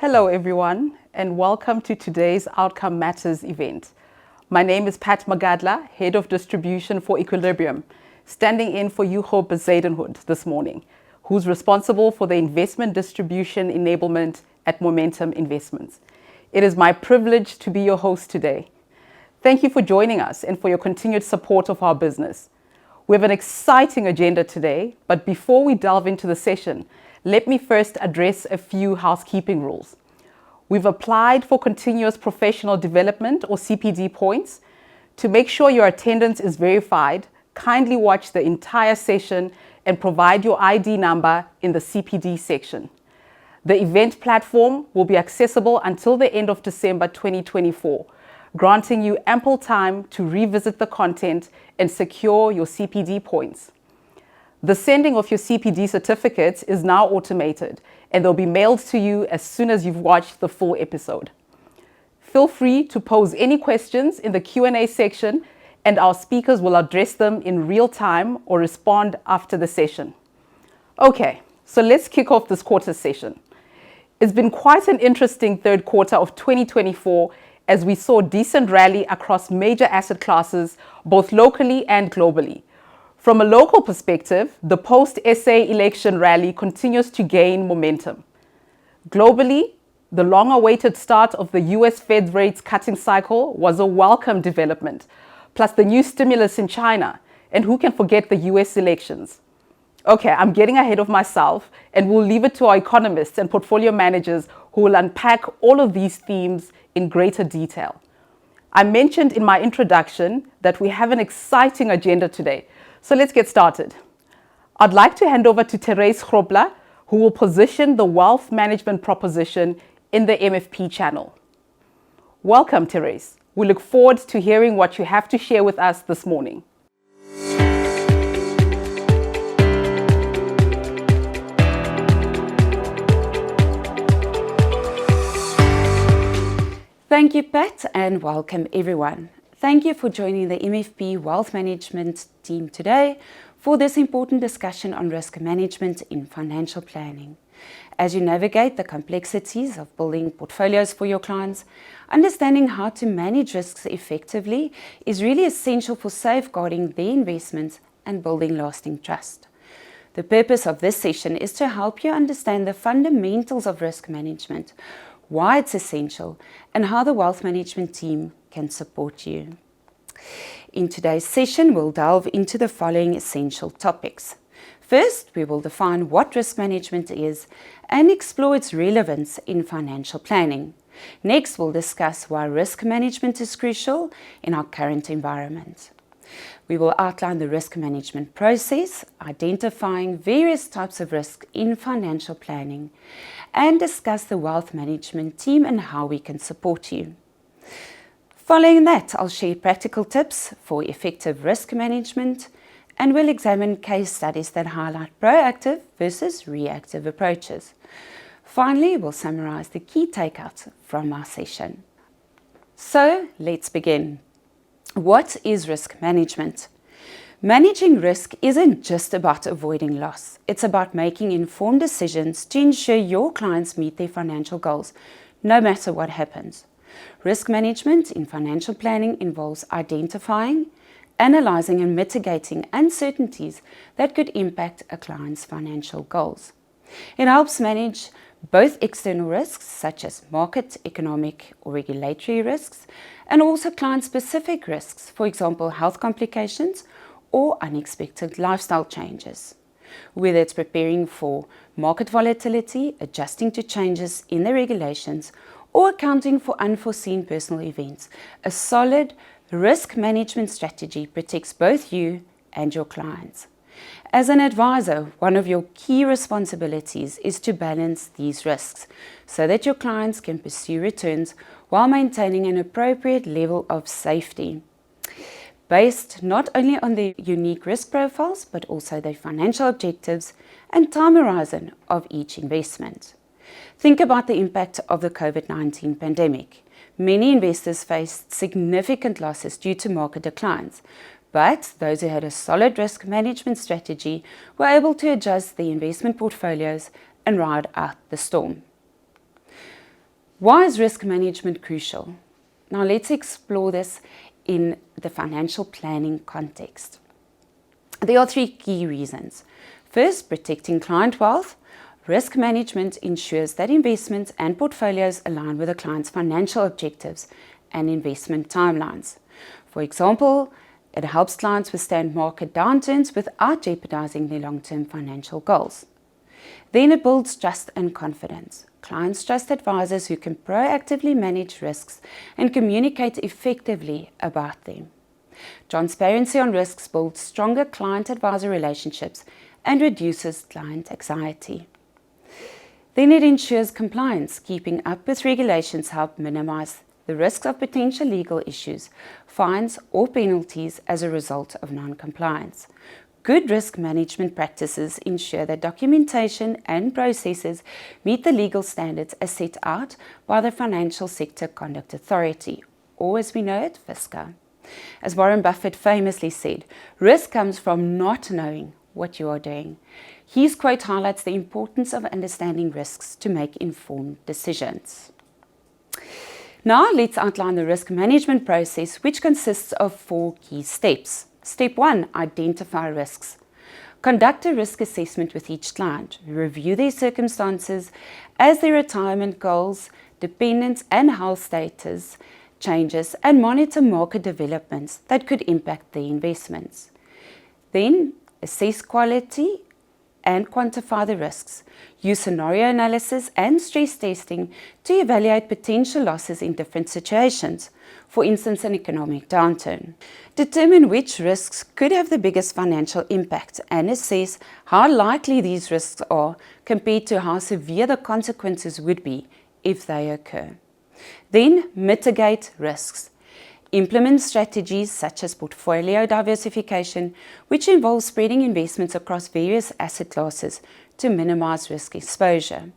Hello everyone, and welcome to today's Outcome Matters event. My name is Pat Magadla, Head of Distribution for Equilibrium, standing in for Hugo Bezuidenhout this morning, who's responsible for the investment distribution enablement at Momentum Investments. It is my privilege to be your host today. Thank you for joining us and for your continued support of our business. We have an exciting agenda today, but before we delve into the session, let me first address a few housekeeping rules. We've applied for continuous professional development or CPD points. To make sure your attendance is verified, kindly watch the entire session and provide your ID number in the CPD section. The event platform will be accessible until the end of December 2024, granting you ample time to revisit the content and secure your CPD points. The sending of your CPD certificates is now automated and they'll be mailed to you as soon as you've watched the full episode. Feel free to pose any questions in the Q&A section and our speakers will address them in real time or respond after the session. Okay, so let's kick off this quarter session. It's been quite an interesting third quarter of 2024 as we saw decent rally across major asset classes, both locally and globally. From a local perspective, the post-SA election rally continues to gain momentum. Globally, the long-awaited start of the US Fed rates cutting cycle was a welcome development, plus the new stimulus in China, and who can forget the US elections? Okay, I'm getting ahead of myself, and we'll leave it to our economists and portfolio managers who will unpack all of these themes in greater detail. I mentioned in my introduction that we have an exciting agenda today. So let's get started. I'd like to hand over to Therese Grobler, who will position the wealth management proposition in the MFP channel. Welcome, Therese. We look forward to hearing what you have to share with us this morning. Thank you, Pat, and welcome everyone. Thank you for joining the MFP Wealth Management team today for this important discussion on risk management in financial planning. As you navigate the complexities of building portfolios for your clients, understanding how to manage risks effectively is really essential for safeguarding their investments and building lasting trust. The purpose of this session is to help you understand the fundamentals of risk management, why it's essential, and how the wealth management team can support you. In today's session, we'll delve into the following essential topics. First, we will define what risk management is and explore its relevance in financial planning. Next, we'll discuss why risk management is crucial in our current environment. We will outline the risk management process, identifying various types of risk in financial planning, and discuss the wealth management team and how we can support you. Following that, I'll share practical tips for effective risk management, and we'll examine case studies that highlight proactive versus reactive approaches. Finally, we'll summarize the key takeouts from our session. So, let's begin. What is risk management? Managing risk isn't just about avoiding loss. It's about making informed decisions to ensure your clients meet their financial goals, no matter what happens. Risk management in financial planning involves identifying, analyzing, and mitigating uncertainties that could impact a client's financial goals. It helps manage both external risks, such as market, economic, or regulatory risks, and also client-specific risks, for example, health complications or unexpected lifestyle changes. Whether it's preparing for market volatility, adjusting to changes in the regulations, or accounting for unforeseen personal events, a solid risk management strategy protects both you and your clients. As an advisor, one of your key responsibilities is to balance these risks so that your clients can pursue returns while maintaining an appropriate level of safety, based not only on their unique risk profiles, but also their financial objectives and time horizon of each investment. Think about the impact of the COVID-19 pandemic. Many investors faced significant losses due to market declines, but those who had a solid risk management strategy were able to adjust their investment portfolios and ride out the storm. Why is risk management crucial? Now let's explore this in the financial planning context. There are three key reasons. First, protecting client wealth. Risk management ensures that investments and portfolios align with a client's financial objectives and investment timelines. For example, it helps clients withstand market downturns without jeopardizing their long-term financial goals. Then it builds trust and confidence. Clients trust advisors who can proactively manage risks and communicate effectively about them. Transparency on risks builds stronger client-advisor relationships and reduces client anxiety. Then it ensures compliance. Keeping up with regulations help minimize the risk of potential legal issues, fines or penalties as a result of non-compliance. Good risk management practices ensure that documentation and processes meet the legal standards as set out by the Financial Sector Conduct Authority, or as we know it, FSCA. As Warren Buffett famously said, risk comes from not knowing what you are doing. His quote highlights the importance of understanding risks to make informed decisions. Now let's outline the risk management process, which consists of 4 key steps. Step 1, identify risks. Conduct a risk assessment with each client. Review their circumstances as their retirement goals, dependents and health status changes, and monitor market developments that could impact their investments. Then, assess quality and quantify the risks. Use scenario analysis and stress testing to evaluate potential losses in different situations, for instance, an economic downturn. Determine which risks could have the biggest financial impact and assess how likely these risks are compared to how severe the consequences would be if they occur. Then, mitigate risks. Implement strategies such as portfolio diversification, which involves spreading investments across various asset classes to minimize risk exposure.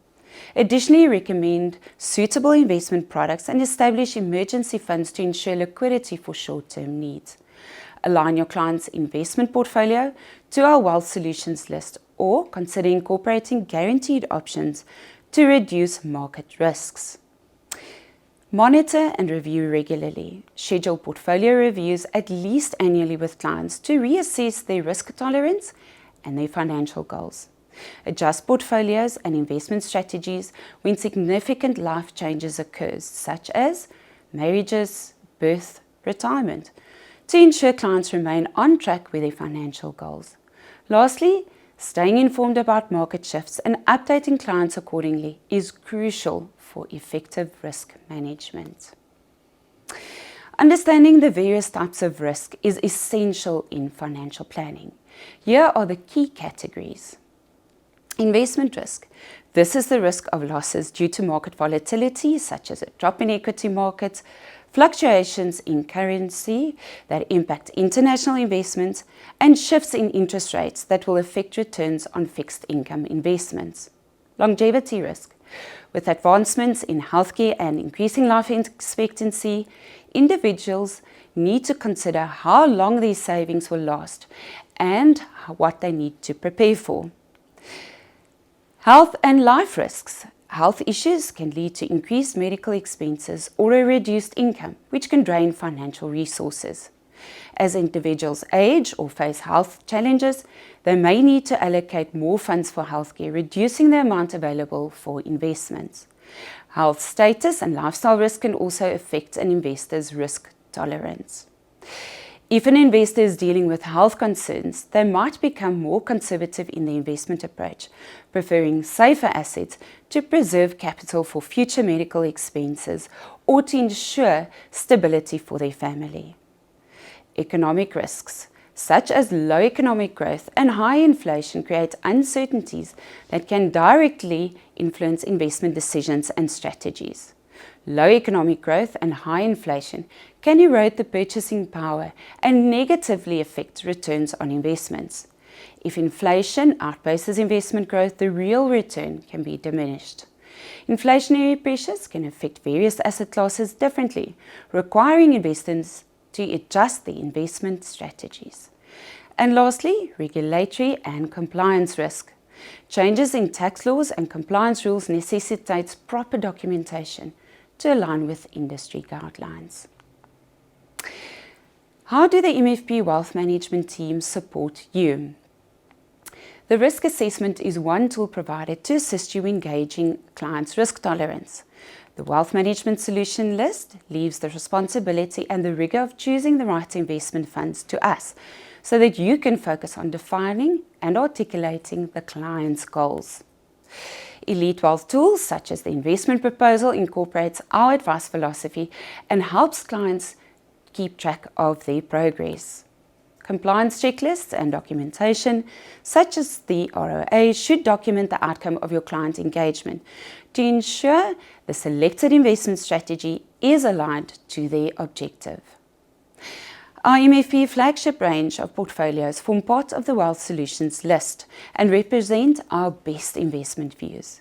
Additionally, recommend suitable investment products and establish emergency funds to ensure liquidity for short-term needs. Align your client's investment portfolio to our Wealth Solutions list, or consider incorporating guaranteed options to reduce market risks. Monitor and review regularly. Schedule portfolio reviews at least annually with clients to reassess their risk tolerance and their financial goals. Adjust portfolios and investment strategies when significant life changes occur, such as marriages, birth, retirement, to ensure clients remain on track with their financial goals. Lastly, staying informed about market shifts and updating clients accordingly is crucial for effective risk management. Understanding the various types of risk is essential in financial planning. Here are the key categories. Investment risk. This is the risk of losses due to market volatility, such as a drop in equity markets, fluctuations in currency that impact international investments, and shifts in interest rates that will affect returns on fixed income investments. Longevity risk. With advancements in healthcare and increasing life expectancy, individuals need to consider how long their savings will last and what they need to prepare for. Health and life risks. Health issues can lead to increased medical expenses or a reduced income, which can drain financial resources. As individuals age or face health challenges, they may need to allocate more funds for healthcare, reducing the amount available for investments. Health status and lifestyle risk can also affect an investor's risk tolerance. If an investor is dealing with health concerns, they might become more conservative in the investment approach, preferring safer assets to preserve capital for future medical expenses or to ensure stability for their family. Economic risks, such as low economic growth and high inflation, create uncertainties that can directly influence investment decisions and strategies. Low economic growth and high inflation can erode the purchasing power and negatively affect returns on investments. If inflation outpaces investment growth, the real return can be diminished. Inflationary pressures can affect various asset classes differently, requiring investors to adjust their investment strategies. And lastly, regulatory and compliance risk. Changes in tax laws and compliance rules necessitates proper documentation, to align with industry guidelines. How do the MFP Wealth Management team support you? The risk assessment is one tool provided to assist you in gauging clients' risk tolerance. The Wealth Management Solution List leaves the responsibility and the rigor of choosing the right investment funds to us, so that you can focus on defining and articulating the client's goals. Elite Wealth tools such as the investment proposal incorporates our advice philosophy and helps clients keep track of their progress. Compliance checklists and documentation, such as the ROA, should document the outcome of your client engagement to ensure the selected investment strategy is aligned to their objective. Our MFP flagship range of portfolios form part of the Wealth Solutions list and represent our best investment views.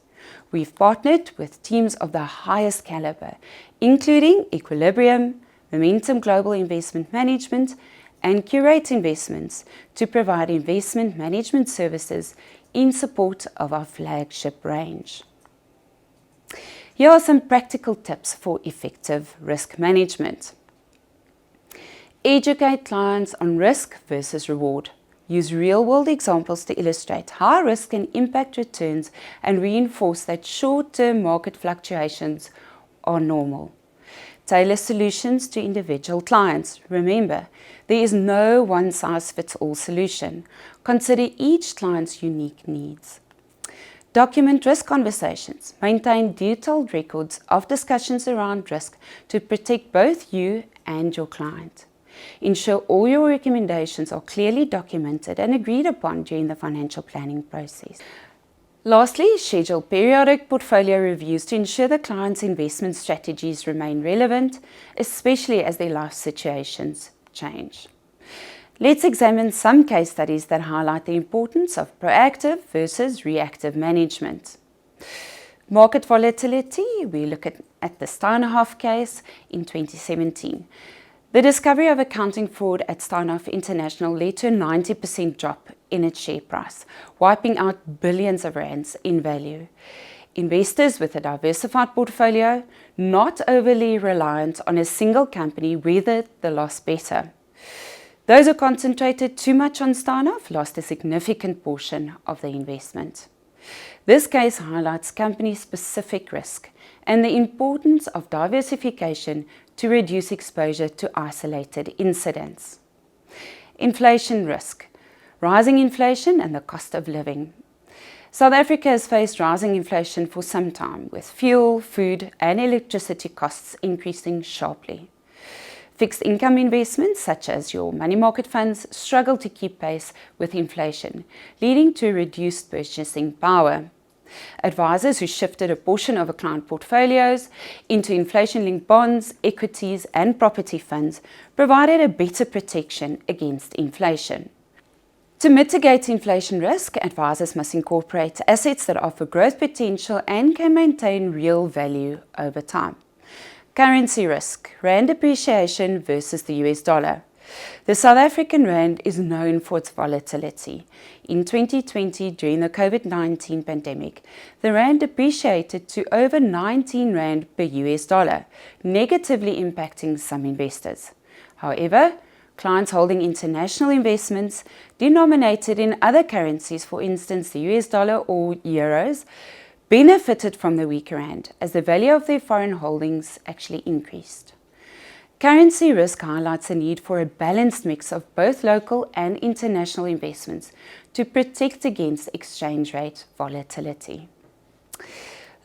We've partnered with teams of the highest caliber, including Equilibrium, Momentum Global Investment Management, and Curate Investments to provide investment management services in support of our flagship range. Here are some practical tips for effective risk management. Educate clients on risk versus reward. Use real-world examples to illustrate how risk can impact returns and reinforce that short-term market fluctuations are normal. Tailor solutions to individual clients. Remember, there is no one-size-fits-all solution. Consider each client's unique needs. Document risk conversations. Maintain detailed records of discussions around risk to protect both you and your client. Ensure all your recommendations are clearly documented and agreed upon during the financial planning process. Lastly, schedule periodic portfolio reviews to ensure the client's investment strategies remain relevant, especially as their life situations change. Let's examine some case studies that highlight the importance of proactive versus reactive management. Market volatility, we look at the Steinhoff case in 2017. The discovery of accounting fraud at Steinhoff International led to a 90% drop in its share price, wiping out billions of rands in value. Investors with a diversified portfolio, not overly reliant on a single company, weathered the loss better. Those who concentrated too much on Steinhoff lost a significant portion of their investment. This case highlights company-specific risk and the importance of diversification to reduce exposure to isolated incidents. Inflation risk. Rising inflation and the cost of living. South Africa has faced rising inflation for some time, with fuel, food and electricity costs increasing sharply. Fixed income investments, such as your money market funds, struggle to keep pace with inflation, leading to reduced purchasing power. Advisors who shifted a portion of a client portfolios into inflation-linked bonds, equities and property funds provided a better protection against inflation. To mitigate inflation risk, advisors must incorporate assets that offer growth potential and can maintain real value over time. Currency risk, rand appreciation versus the US dollar. The South African rand is known for its volatility. In 2020, during the COVID-19 pandemic, the rand depreciated to over 19 rand per US dollar, negatively impacting some investors. However, clients holding international investments denominated in other currencies, for instance the US dollar or euros, benefited from the weaker rand as the value of their foreign holdings actually increased. Currency risk highlights the need for a balanced mix of both local and international investments to protect against exchange rate volatility.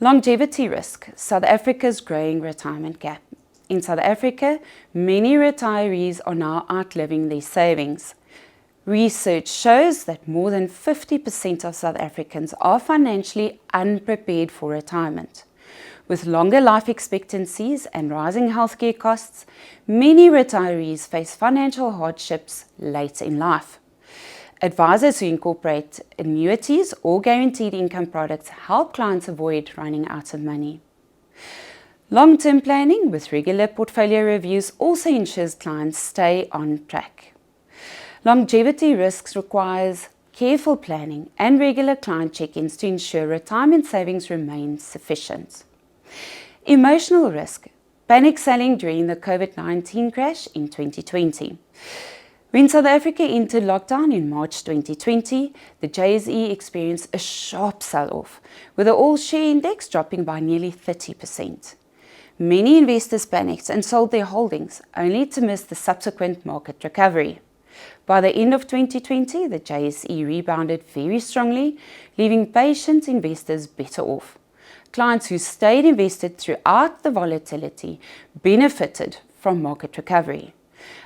Longevity risk, South Africa's growing retirement gap. In South Africa, many retirees are now outliving their savings. Research shows that more than 50% of South Africans are financially unprepared for retirement. With longer life expectancies and rising healthcare costs, many retirees face financial hardships late in life. Advisors who incorporate annuities or guaranteed income products help clients avoid running out of money. Long-term planning with regular portfolio reviews also ensures clients stay on track. Longevity risks requires careful planning and regular client check-ins to ensure retirement savings remain sufficient. Emotional risk. Panic selling during the COVID-19 crash in 2020. When South Africa entered lockdown in March 2020, the JSE experienced a sharp sell-off, with the all-share index dropping by nearly 30%. Many investors panicked and sold their holdings, only to miss the subsequent market recovery. By the end of 2020, the JSE rebounded very strongly, leaving patient investors better off. Clients who stayed invested throughout the volatility benefited from market recovery.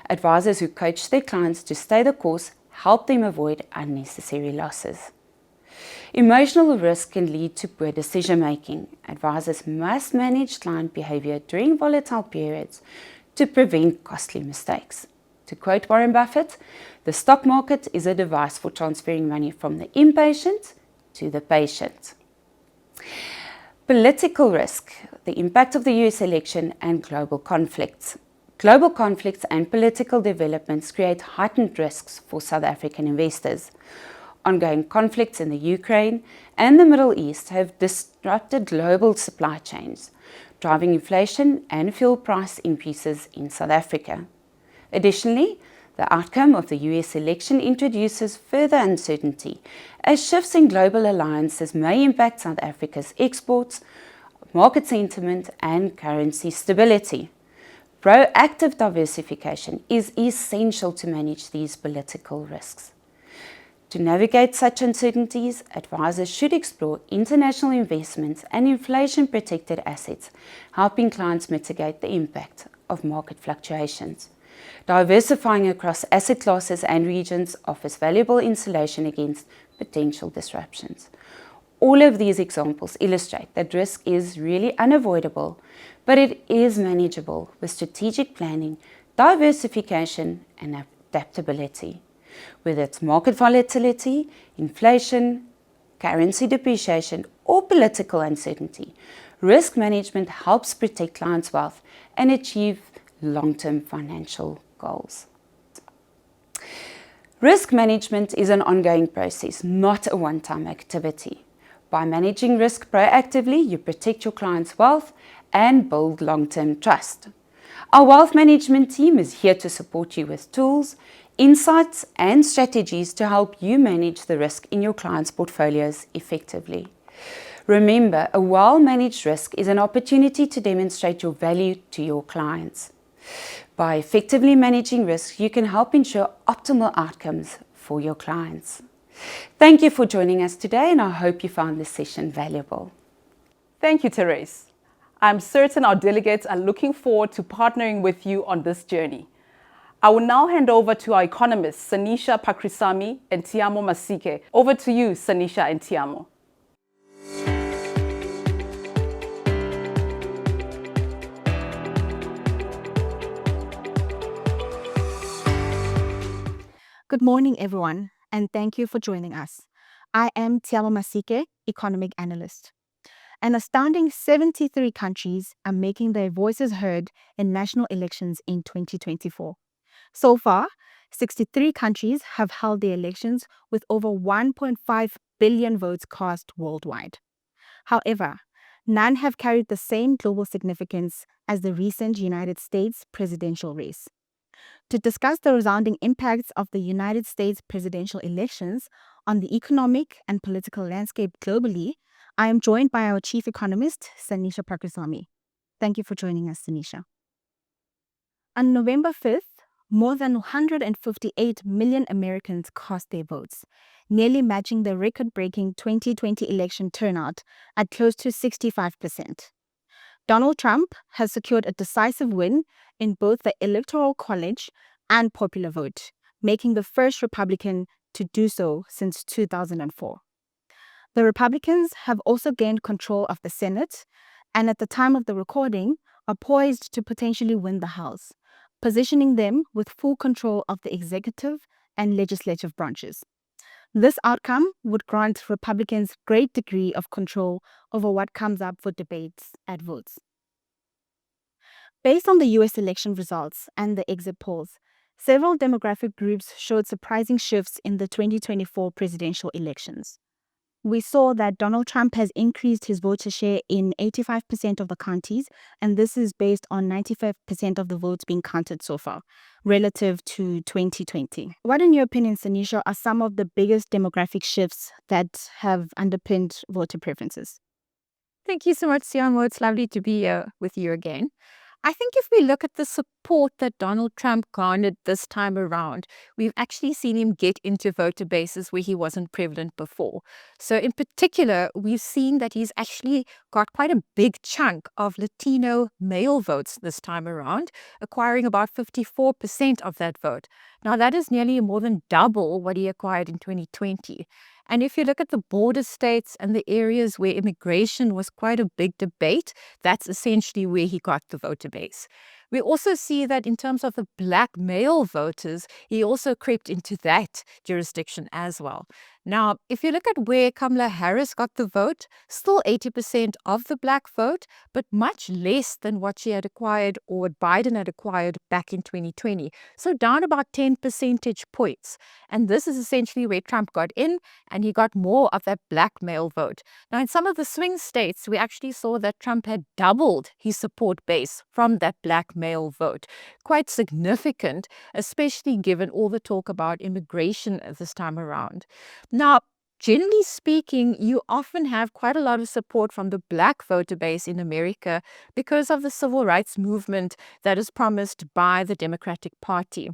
Advisors who coached their clients to stay the course helped them avoid unnecessary losses. Emotional risk can lead to poor decision-making. Advisors must manage client behavior during volatile periods to prevent costly mistakes. To quote Warren Buffett, the stock market is a device for transferring money from the impatient to the patient. Political risk, the impact of the US election and global conflicts. Global conflicts and political developments create heightened risks for South African investors. Ongoing conflicts in the Ukraine and the Middle East have disrupted global supply chains, driving inflation and fuel price increases in South Africa. Additionally, the outcome of the US election introduces further uncertainty, as shifts in global alliances may impact South Africa's exports, market sentiment, and currency stability. Proactive diversification is essential to manage these political risks. To navigate such uncertainties, advisors should explore international investments and inflation-protected assets, helping clients mitigate the impact of market fluctuations. Diversifying across asset classes and regions offers valuable insulation against potential disruptions. All of these examples illustrate that risk is really unavoidable, but it is manageable with strategic planning, diversification, and adaptability. Whether it's market volatility, inflation, currency depreciation, or political uncertainty, risk management helps protect clients' wealth and achieve long-term financial goals. Risk management is an ongoing process, not a one-time activity. By managing risk proactively, you protect your clients' wealth and build long-term trust. Our wealth management team is here to support you with tools, insights, and strategies to help you manage the risk in your clients' portfolios effectively. Remember, a well-managed risk is an opportunity to demonstrate your value to your clients. By effectively managing risk, you can help ensure optimal outcomes for your clients. Thank you for joining us today, and I hope you found this session valuable. Thank you, Therese. I'm certain our delegates are looking forward to partnering with you on this journey. I will now hand over to our economists, Sanisha Pakrisamy and Tiamo Masike. Over to you, Sanisha and Tiamo. Good morning, everyone, and thank you for joining us. I am Tiamo Masike, economic analyst. An astounding 73 countries are making their voices heard in national elections in 2024. So far, 63 countries have held their elections with over 1.5 billion votes cast worldwide. However, none have carried the same global significance as the recent United States presidential race. To discuss the resounding impacts of the United States presidential elections on the economic and political landscape globally, I am joined by our chief economist, Sanisha Pakrisamy. Thank you for joining us, Sanisha. On November 5th, more than 158 million Americans cast their votes, nearly matching the record-breaking 2020 election turnout at close to 65%. Donald Trump has secured a decisive win in both the Electoral College and popular vote, making the first Republican to do so since 2004. The Republicans have also gained control of the Senate and at the time of the recording are poised to potentially win the House, positioning them with full control of the executive and legislative branches. This outcome would grant Republicans great degree of control over what comes up for debates at votes. Based on the US election results and the exit polls, several demographic groups showed surprising shifts in the 2024 presidential elections. We saw that Donald Trump has increased his voter share in 85% of the counties, and this is based on 95% of the votes being counted so far, relative to 2020. What, in your opinion, Sanisha, are some of the biggest demographic shifts that have underpinned voter preferences? Thank you so much, Siamo. It's lovely to be here with you again. I think if we look at the support that Donald Trump garnered this time around, we've actually seen him get into voter bases where he wasn't prevalent before. So in particular, we've seen that he's actually got quite a big chunk of Latino male votes this time around, acquiring about 54% of that vote. Now that is nearly more than double what he acquired in 2020. And if you look at the border states and the areas where immigration was quite a big debate, that's essentially where he got the voter base. We also see that in terms of the black male voters, he also crept into that jurisdiction as well. Now, if you look at where Kamala Harris got the vote, still 80% of the black vote, but much less than what she had acquired or what Biden had acquired back in 2020. So down about 10 percentage points. And this is essentially where Trump got in, and he got more of that black male vote. Now, in some of the swing states, we actually saw that Trump had doubled his support base from that black male vote. Quite significant, especially given all the talk about immigration this time around. Now, generally speaking, you often have quite a lot of support from the black voter base in America because of the civil rights movement that is promised by the Democratic Party.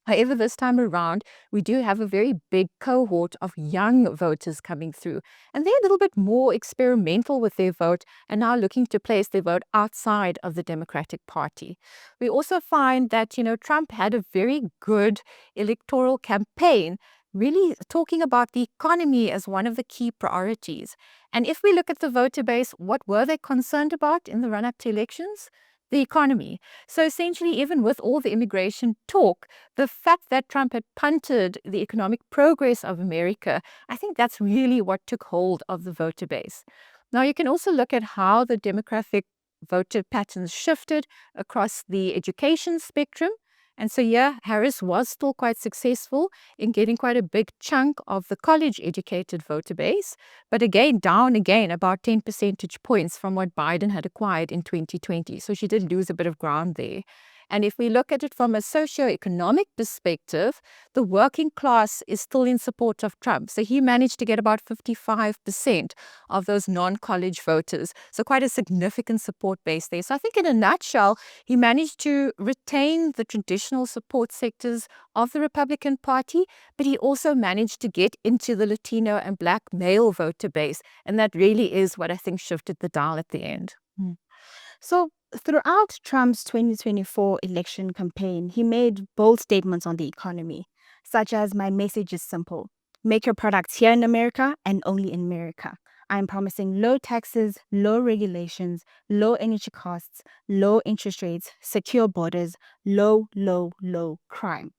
However, this time around, we do have a very big cohort of young voters coming through, and they're a little bit more experimental with their vote and now looking to place their vote outside of the Democratic Party. We also find that, Trump had a very good electoral campaign, really talking about the economy as one of the key priorities. And if we look at the voter base, what were they concerned about in the run-up to elections? The economy. So essentially, even with all the immigration talk, the fact that Trump had punted the economic progress of America, I think that's really what took hold of the voter base. Now, you can also look at how the demographic voter patterns shifted across the education spectrum. And so, yeah, Harris was still quite successful in getting quite a big chunk of the college-educated voter base, but again, down again about 10 percentage points from what Biden had acquired in 2020. So she did lose a bit of ground there. And if we look at it from a socioeconomic perspective, the working class is still in support of Trump. So he managed to get about 55% of those non-college voters. So quite a significant support base there. So I think in a nutshell, he managed to retain the traditional support sectors of the Republican Party, but he also managed to get into the Latino and black male voter base. And that really is what I think shifted the dial at the end. So, throughout Trump's 2024 election campaign, he made bold statements on the economy, such as, "My message is simple. Make your products here in America and only in America. I'm promising low taxes, low regulations, low energy costs, low interest rates, secure borders, low, low, low crime."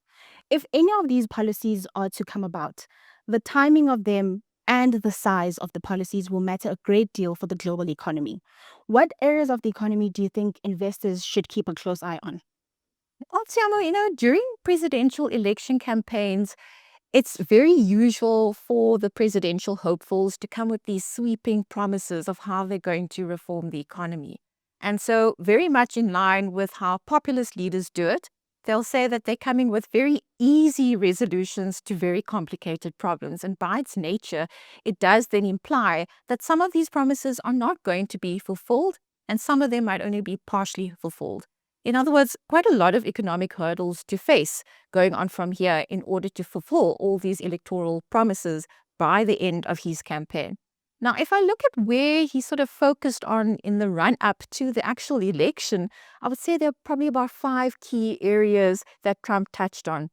If any of these policies are to come about, the timing of them and the size of the policies will matter a great deal for the global economy. What areas of the economy do you think investors should keep a close eye on? Otsiamo, during presidential election campaigns, it's very usual for the presidential hopefuls to come with these sweeping promises of how they're going to reform the economy. And so, very much in line with how populist leaders do it, they'll say that they're coming with very easy resolutions to very complicated problems. And by its nature, it does then imply that some of these promises are not going to be fulfilled, and some of them might only be partially fulfilled. In other words, quite a lot of economic hurdles to face going on from here in order to fulfill all these electoral promises by the end of his campaign. Now, if I look at where he sort of focused on in the run-up to the actual election, I would say there are probably about 5 key areas that Trump touched on.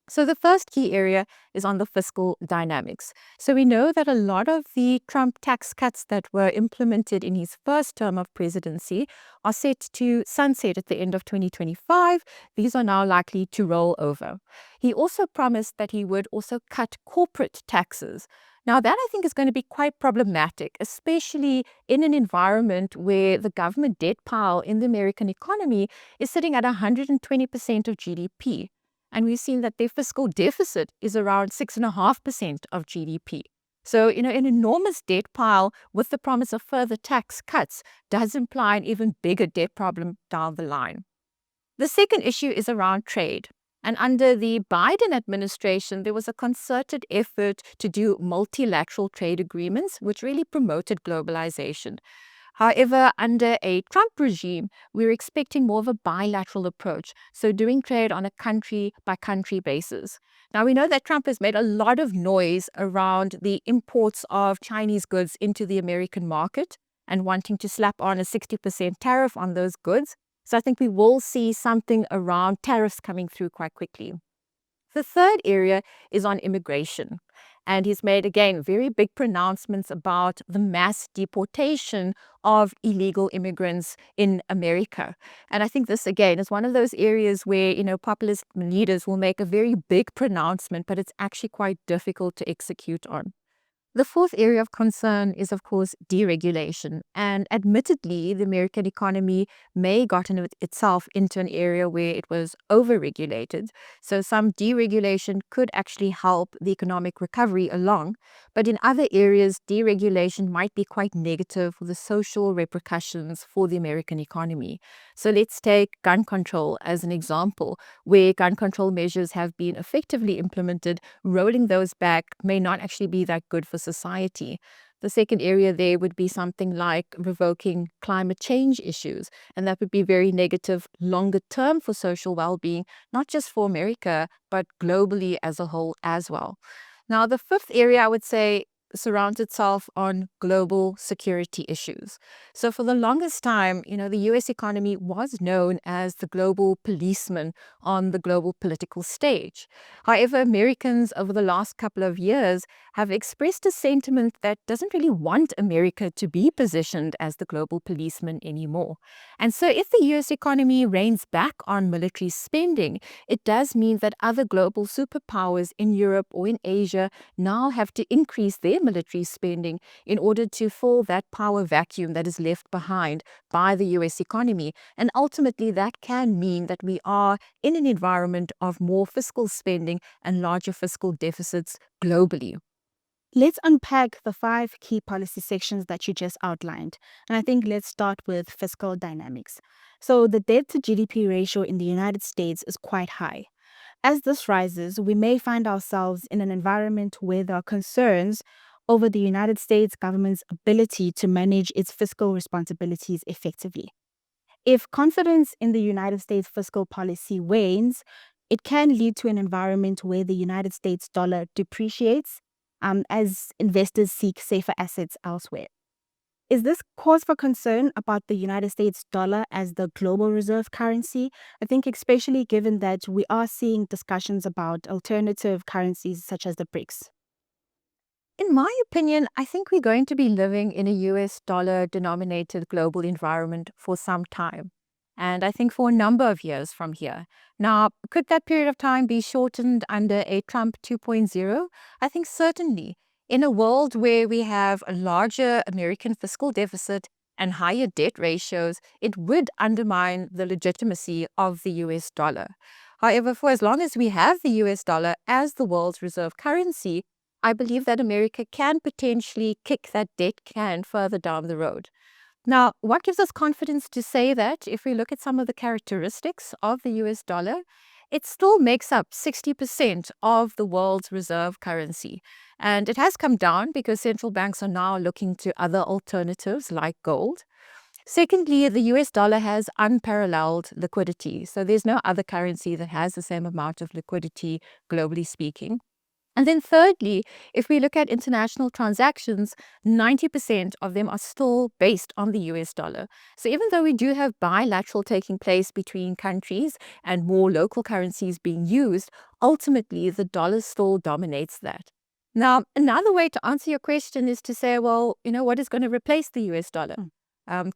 So the first key area is on the fiscal dynamics. So we know that a lot of the Trump tax cuts that were implemented in his first term of presidency are set to sunset at the end of 2025. These are now likely to roll over. He also promised that he would also cut corporate taxes. Now, that I think is going to be quite problematic, especially in an environment where the government debt pile in the American economy is sitting at 120% of GDP. And we've seen that their fiscal deficit is around 6.5% of GDP. So, an enormous debt pile with the promise of further tax cuts does imply an even bigger debt problem down the line. The second issue is around trade. And under the Biden administration, there was a concerted effort to do multilateral trade agreements, which really promoted globalization. However, under a Trump regime, we're expecting more of a bilateral approach, so doing trade on a country-by-country basis. Now, we know that Trump has made a lot of noise around the imports of Chinese goods into the American market and wanting to slap on a 60% tariff on those goods. So I think we will see something around tariffs coming through quite quickly. The third area is on immigration. And he's made, again, very big pronouncements about the mass deportation of illegal immigrants in America. And I think this, again, is one of those areas where, populist leaders will make a very big pronouncement, but it's actually quite difficult to execute on. The fourth area of concern is, of course, deregulation. And admittedly, the American economy may have gotten itself into an area where it was overregulated. So some deregulation could actually help the economic recovery along. But in other areas, deregulation might be quite negative for the social repercussions for the American economy. So let's take gun control as an example, where gun control measures have been effectively implemented. Rolling those back may not actually be that good for society. The second area there would be something like revoking climate change issues, and that would be very negative longer term for social well-being, not just for America, but globally as a whole as well. Now, the fifth area I would say surrounds itself on global security issues. So for the longest time, the US economy was known as the global policeman on the global political stage. However, Americans over the last couple of years have expressed a sentiment that doesn't really want America to be positioned as the global policeman anymore. And so if the US economy reins back on military spending, it does mean that other global superpowers in Europe or in Asia now have to increase their military spending in order to fill that power vacuum that is left behind by the US economy. And ultimately, that can mean that we are in an environment of more fiscal spending and larger fiscal deficits globally. Let's unpack the 5 key policy sections that you just outlined. And I think let's start with fiscal dynamics. So the debt to GDP ratio in the United States is quite high. As this rises, we may find ourselves in an environment where there are concerns over the United States government's ability to manage its fiscal responsibilities effectively. If confidence in the United States fiscal policy wanes, it can lead to an environment where the United States dollar depreciates as investors seek safer assets elsewhere. Is this cause for concern about the United States dollar as the global reserve currency? I think especially given that we are seeing discussions about alternative currencies such as the BRICS. In my opinion, I think we're going to be living in a US dollar denominated global environment for some time. And I think for a number of years from here. Now, could that period of time be shortened under a Trump 2.0? I think certainly. In a world where we have a larger American fiscal deficit and higher debt ratios, it would undermine the legitimacy of the US dollar. However, for as long as we have the US dollar as the world's reserve currency, I believe that America can potentially kick that debt can further down the road. Now, what gives us confidence to say that? If we look at some of the characteristics of the US dollar, it still makes up 60% of the world's reserve currency. And it has come down because central banks are now looking to other alternatives like gold. Secondly, the US dollar has unparalleled liquidity. So there's no other currency that has the same amount of liquidity, globally speaking. And then thirdly, if we look at international transactions, 90% of them are still based on the US dollar. So even though we do have bilateral taking place between countries and more local currencies being used, ultimately the dollar still dominates that. Now, another way to answer your question is to say, well, what is going to replace the US dollar?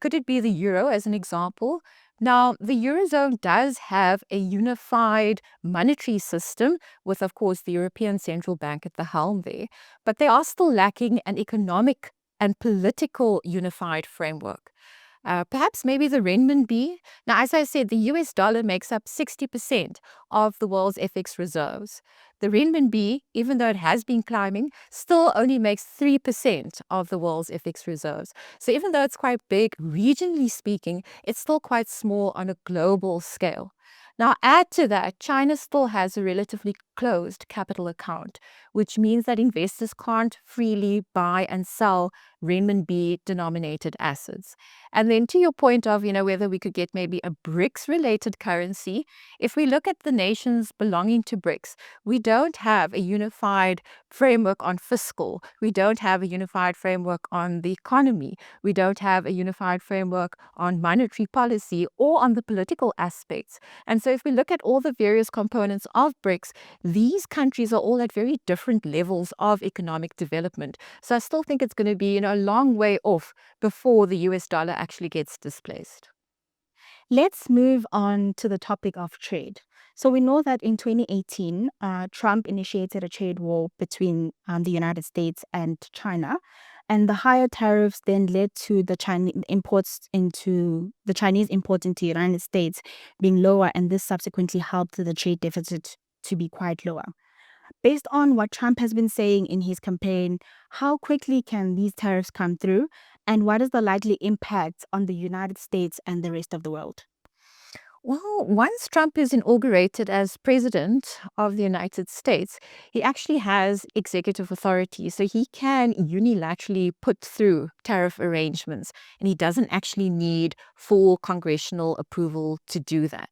Could it be the euro as an example? Now, the Eurozone does have a unified monetary system with, of course, the European Central Bank at the helm there, but they are still lacking an economic and political unified framework. Perhaps maybe the renminbi. Now, as I said, the US dollar makes up 60% of the world's FX reserves. The renminbi, even though it has been climbing, still only makes 3% of the world's FX reserves. So even though it's quite big, regionally speaking, it's still quite small on a global scale. Now, add to that, China still has a relatively closed capital account, which means that investors can't freely buy and sell renminbi-denominated assets. And then to your point of, whether we could get maybe a BRICS-related currency, if we look at the nations belonging to BRICS, we don't have a unified framework on fiscal. We don't have a unified framework on the economy. We don't have a unified framework on monetary policy or on the political aspects. And so if we look at all the various components of BRICS, these countries are all at very different levels of economic development. So I still think it's going to be, a long way off before the US dollar actually gets displaced. Let's move on to the topic of trade. So we know that in 2018, Trump initiated a trade war between the United States and China. And the higher tariffs then led to the Chinese imports into the United States being lower, and this subsequently helped the trade deficit to be quite lower. Based on what Trump has been saying in his campaign, how quickly can these tariffs come through, and what is the likely impact on the United States and the rest of the world? Well, once Trump is inaugurated as president of the United States, he actually has executive authority. So he can unilaterally put through tariff arrangements, and he doesn't actually need full congressional approval to do that.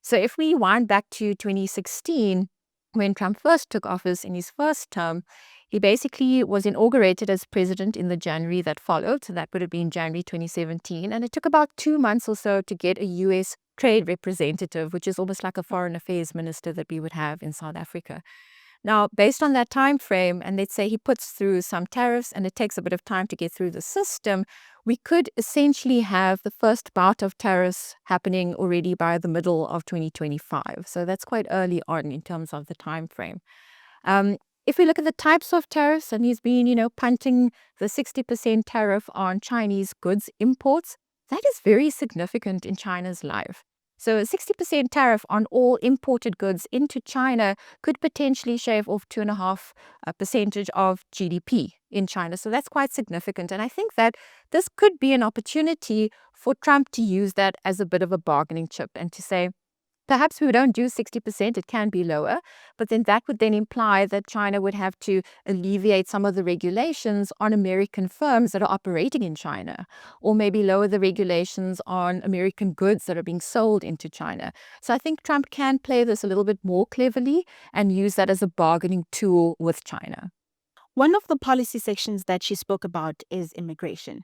So if we wind back to 2016, when Trump first took office in his first term, he basically was inaugurated as president in the January that followed. So that would have been January 2017. And it took about 2 months or so to get a US trade representative, which is almost like a foreign affairs minister that we would have in South Africa. Now, based on that time frame, and let's say he puts through some tariffs and it takes a bit of time to get through the system, we could essentially have the first bout of tariffs happening already by the middle of 2025. So that's quite early on in terms of the time frame. If we look at the types of tariffs, and he's been, punting the 60% tariff on Chinese goods imports, that is very significant in China's life. So a 60% tariff on all imported goods into China could potentially shave off 2.5% of GDP in China. So that's quite significant. And I think that this could be an opportunity for Trump to use that as a bit of a bargaining chip and to say, perhaps we don't do 60%, it can be lower, but then that would then imply that China would have to alleviate some of the regulations on American firms that are operating in China, or maybe lower the regulations on American goods that are being sold into China. So I think Trump can play this a little bit more cleverly and use that as a bargaining tool with China. One of the policy sections that she spoke about is immigration.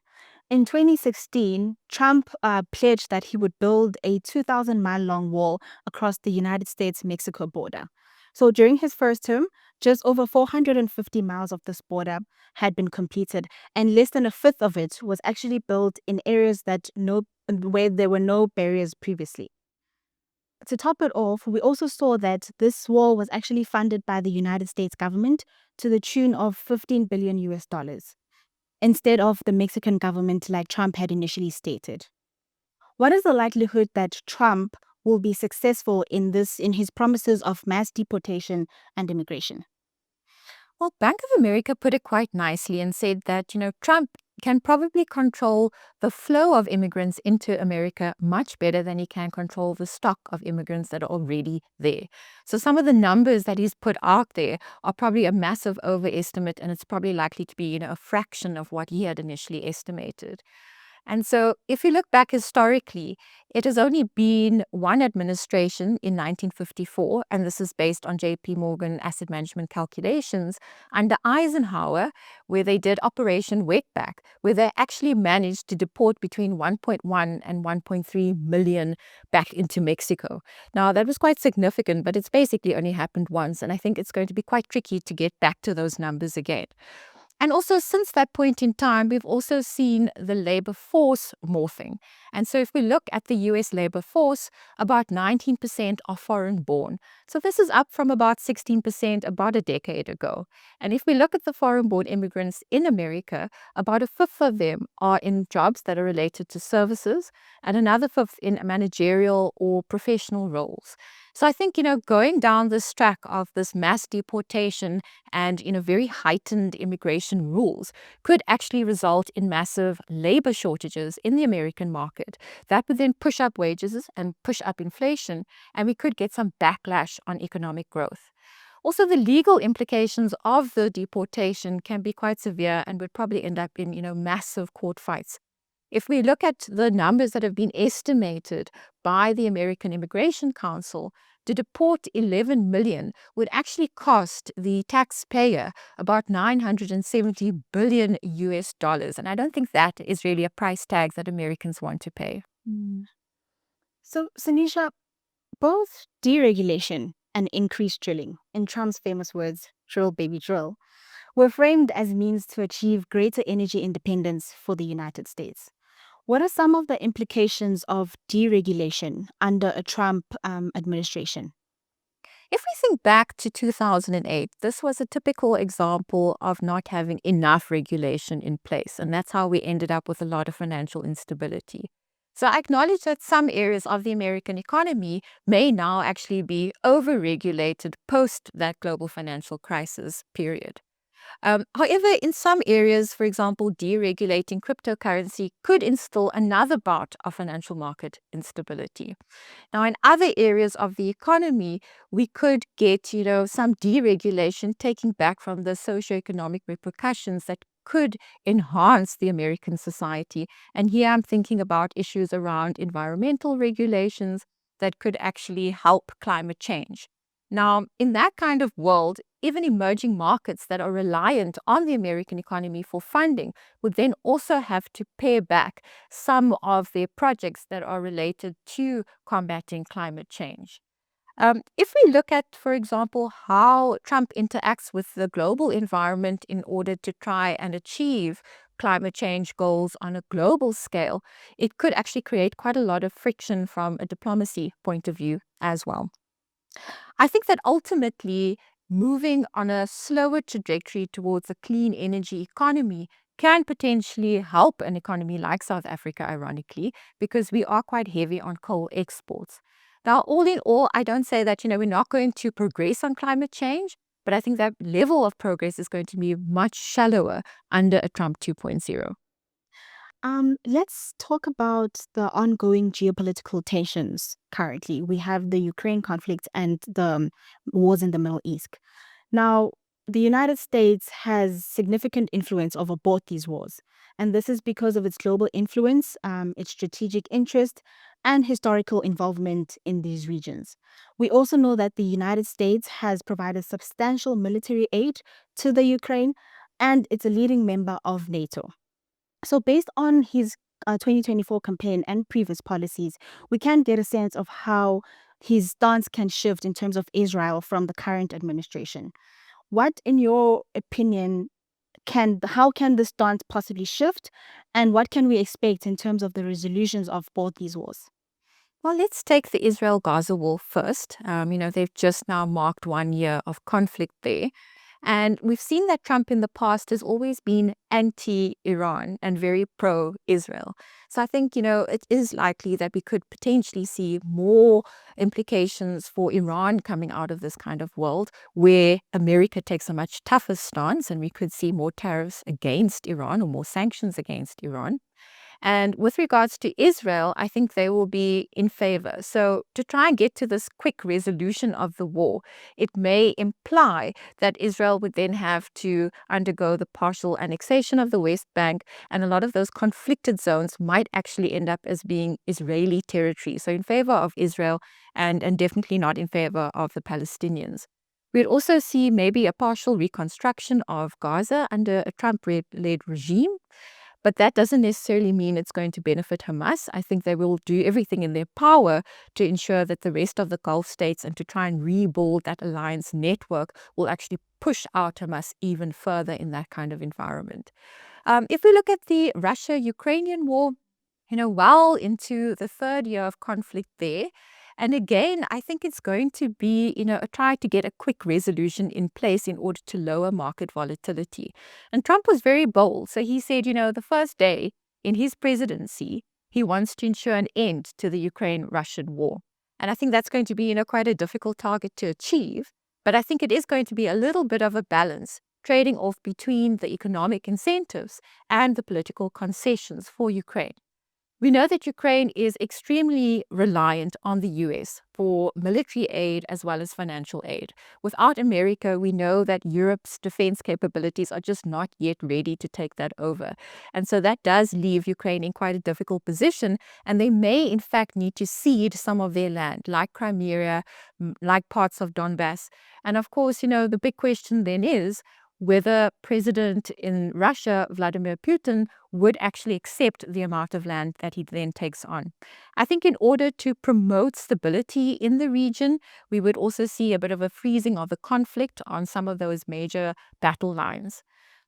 In 2016, Trump pledged that he would build a 2,000-mile-long wall across the United States-Mexico border. So during his first term, just over 450 miles of this border had been completed, and less than a fifth of it was actually built in areas where there were no barriers previously. To top it off, we also saw that this wall was actually funded by the United States government to the tune of 15 billion US dollars, instead of the Mexican government like Trump had initially stated. What is the likelihood that Trump will be successful in his promises of mass deportation and immigration? Well, Bank of America put it quite nicely and said that, Trump can probably control the flow of immigrants into America much better than he can control the stock of immigrants that are already there. So some of the numbers that he's put out there are probably a massive overestimate, and it's probably likely to be, a fraction of what he had initially estimated. And so if you look back historically, it has only been one administration in 1954, and this is based on JP Morgan asset management calculations, under Eisenhower, where they did Operation Wetback, where they actually managed to deport between 1.1 and 1.3 million back into Mexico. Now, that was quite significant, but it's basically only happened once, and I think it's going to be quite tricky to get back to those numbers again. And also since that point in time, we've also seen the labor force morphing. And so if we look at the US labor force, about 19% are foreign born. So this is up from about 16% about a decade ago. And if we look at the foreign born immigrants in America, about a fifth of them are in jobs that are related to services and another fifth in managerial or professional roles. So I think, going down this track of this mass deportation and, very heightened immigration rules could actually result in massive labor shortages in the American market. That would then push up wages and push up inflation, and we could get some backlash on economic growth. Also, the legal implications of the deportation can be quite severe and would probably end up in, massive court fights. If we look at the numbers that have been estimated by the American Immigration Council, to deport 11 million would actually cost the taxpayer about 970 billion US dollars. And I don't think that is really a price tag that Americans want to pay. So, Sanisha, both deregulation and increased drilling, in Trump's famous words, drill baby drill, were framed as means to achieve greater energy independence for the United States. What are some of the implications of deregulation under a Trump administration? If we think back to 2008, this was a typical example of not having enough regulation in place. And that's how we ended up with a lot of financial instability. So I acknowledge that some areas of the American economy may now actually be overregulated post that global financial crisis period. However, in some areas, for example, deregulating cryptocurrency could instill another bout of financial market instability. Now, in other areas of the economy, we could get, some deregulation taking back from the socioeconomic repercussions that could enhance the American society. And here I'm thinking about issues around environmental regulations that could actually help climate change. Now, in that kind of world, even emerging markets that are reliant on the American economy for funding would then also have to pay back some of their projects that are related to combating climate change. If we look at, for example, how Trump interacts with the global environment in order to try and achieve climate change goals on a global scale, it could actually create quite a lot of friction from a diplomacy point of view as well. I think that ultimately moving on a slower trajectory towards a clean energy economy can potentially help an economy like South Africa, ironically, because we are quite heavy on coal exports. Now, all in all, I don't say that, we're not going to progress on climate change, but I think that level of progress is going to be much shallower under a Trump 2.0. Let's talk about the ongoing geopolitical tensions currently. We have the Ukraine conflict and the wars in the Middle East. Now, the United States has significant influence over both these wars, and this is because of its global influence, its strategic interest, and historical involvement in these regions. We also know that the United States has provided substantial military aid to the Ukraine, and it's a leading member of NATO. So, based on his 2024 campaign and previous policies, we can get a sense of how his stance can shift in terms of Israel from the current administration. What, in your opinion, how can this stance possibly shift, and what can we expect in terms of the resolutions of both these wars? Well, let's take the Israel-Gaza war first. They've just now marked 1 year of conflict there. And we've seen that Trump in the past has always been anti-Iran and very pro-Israel. So I think, it is likely that we could potentially see more implications for Iran coming out of this kind of world where America takes a much tougher stance, and we could see more tariffs against Iran or more sanctions against Iran. And with regards to Israel, I think they will be in favor. So to try and get to this quick resolution of the war, it may imply that Israel would then have to undergo the partial annexation of the West Bank, and a lot of those conflicted zones might actually end up as being Israeli territory. So in favor of Israel and definitely not in favor of the Palestinians. We'd also see maybe a partial reconstruction of Gaza under a Trump-led regime. But that doesn't necessarily mean it's going to benefit Hamas. I think they will do everything in their power to ensure that the rest of the Gulf states and to try and rebuild that alliance network will actually push out Hamas even further in that kind of environment. If we look at the Russia-Ukrainian war, well into the third year of conflict there. And again, I think it's going to be, a try to get a quick resolution in place in order to lower market volatility. And Trump was very bold. So he said, the first day in his presidency, he wants to ensure an end to the Ukraine-Russian war. And I think that's going to be, quite a difficult target to achieve. But I think it is going to be a little bit of a balance, trading off between the economic incentives and the political concessions for Ukraine. We know that Ukraine is extremely reliant on the US for military aid as well as financial aid. Without America, we know that Europe's defense capabilities are just not yet ready to take that over. And so that does leave Ukraine in quite a difficult position, and they may in fact need to cede some of their land, like Crimea, like parts of Donbass. And of course, the big question then is whether President in Russia, Vladimir Putin, would actually accept the amount of land that he then takes on. I think in order to promote stability in the region, we would also see a bit of a freezing of the conflict on some of those major battle lines.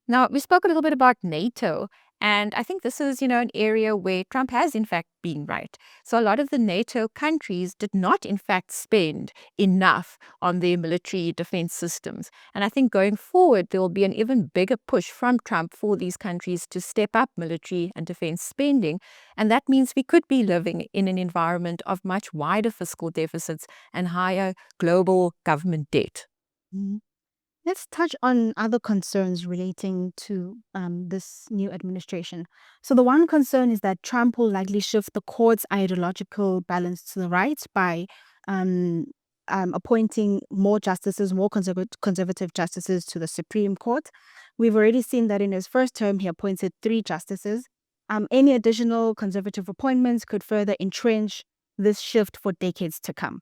Now, we spoke a little bit about NATO, and I think this is, an area where Trump has, in fact, been right. So a lot of the NATO countries did not, in fact, spend enough on their military defense systems. And I think going forward, there will be an even bigger push from Trump for these countries to step up military and defense spending. And that means we could be living in an environment of much wider fiscal deficits and higher global government debt. Mhm. Let's touch on other concerns relating to this new administration. So, the one concern is that Trump will likely shift the court's ideological balance to the right by um, appointing more justices, more conservative justices to the Supreme Court. We've already seen that in his first term, he appointed 3 justices. Any additional conservative appointments could further entrench this shift for decades to come.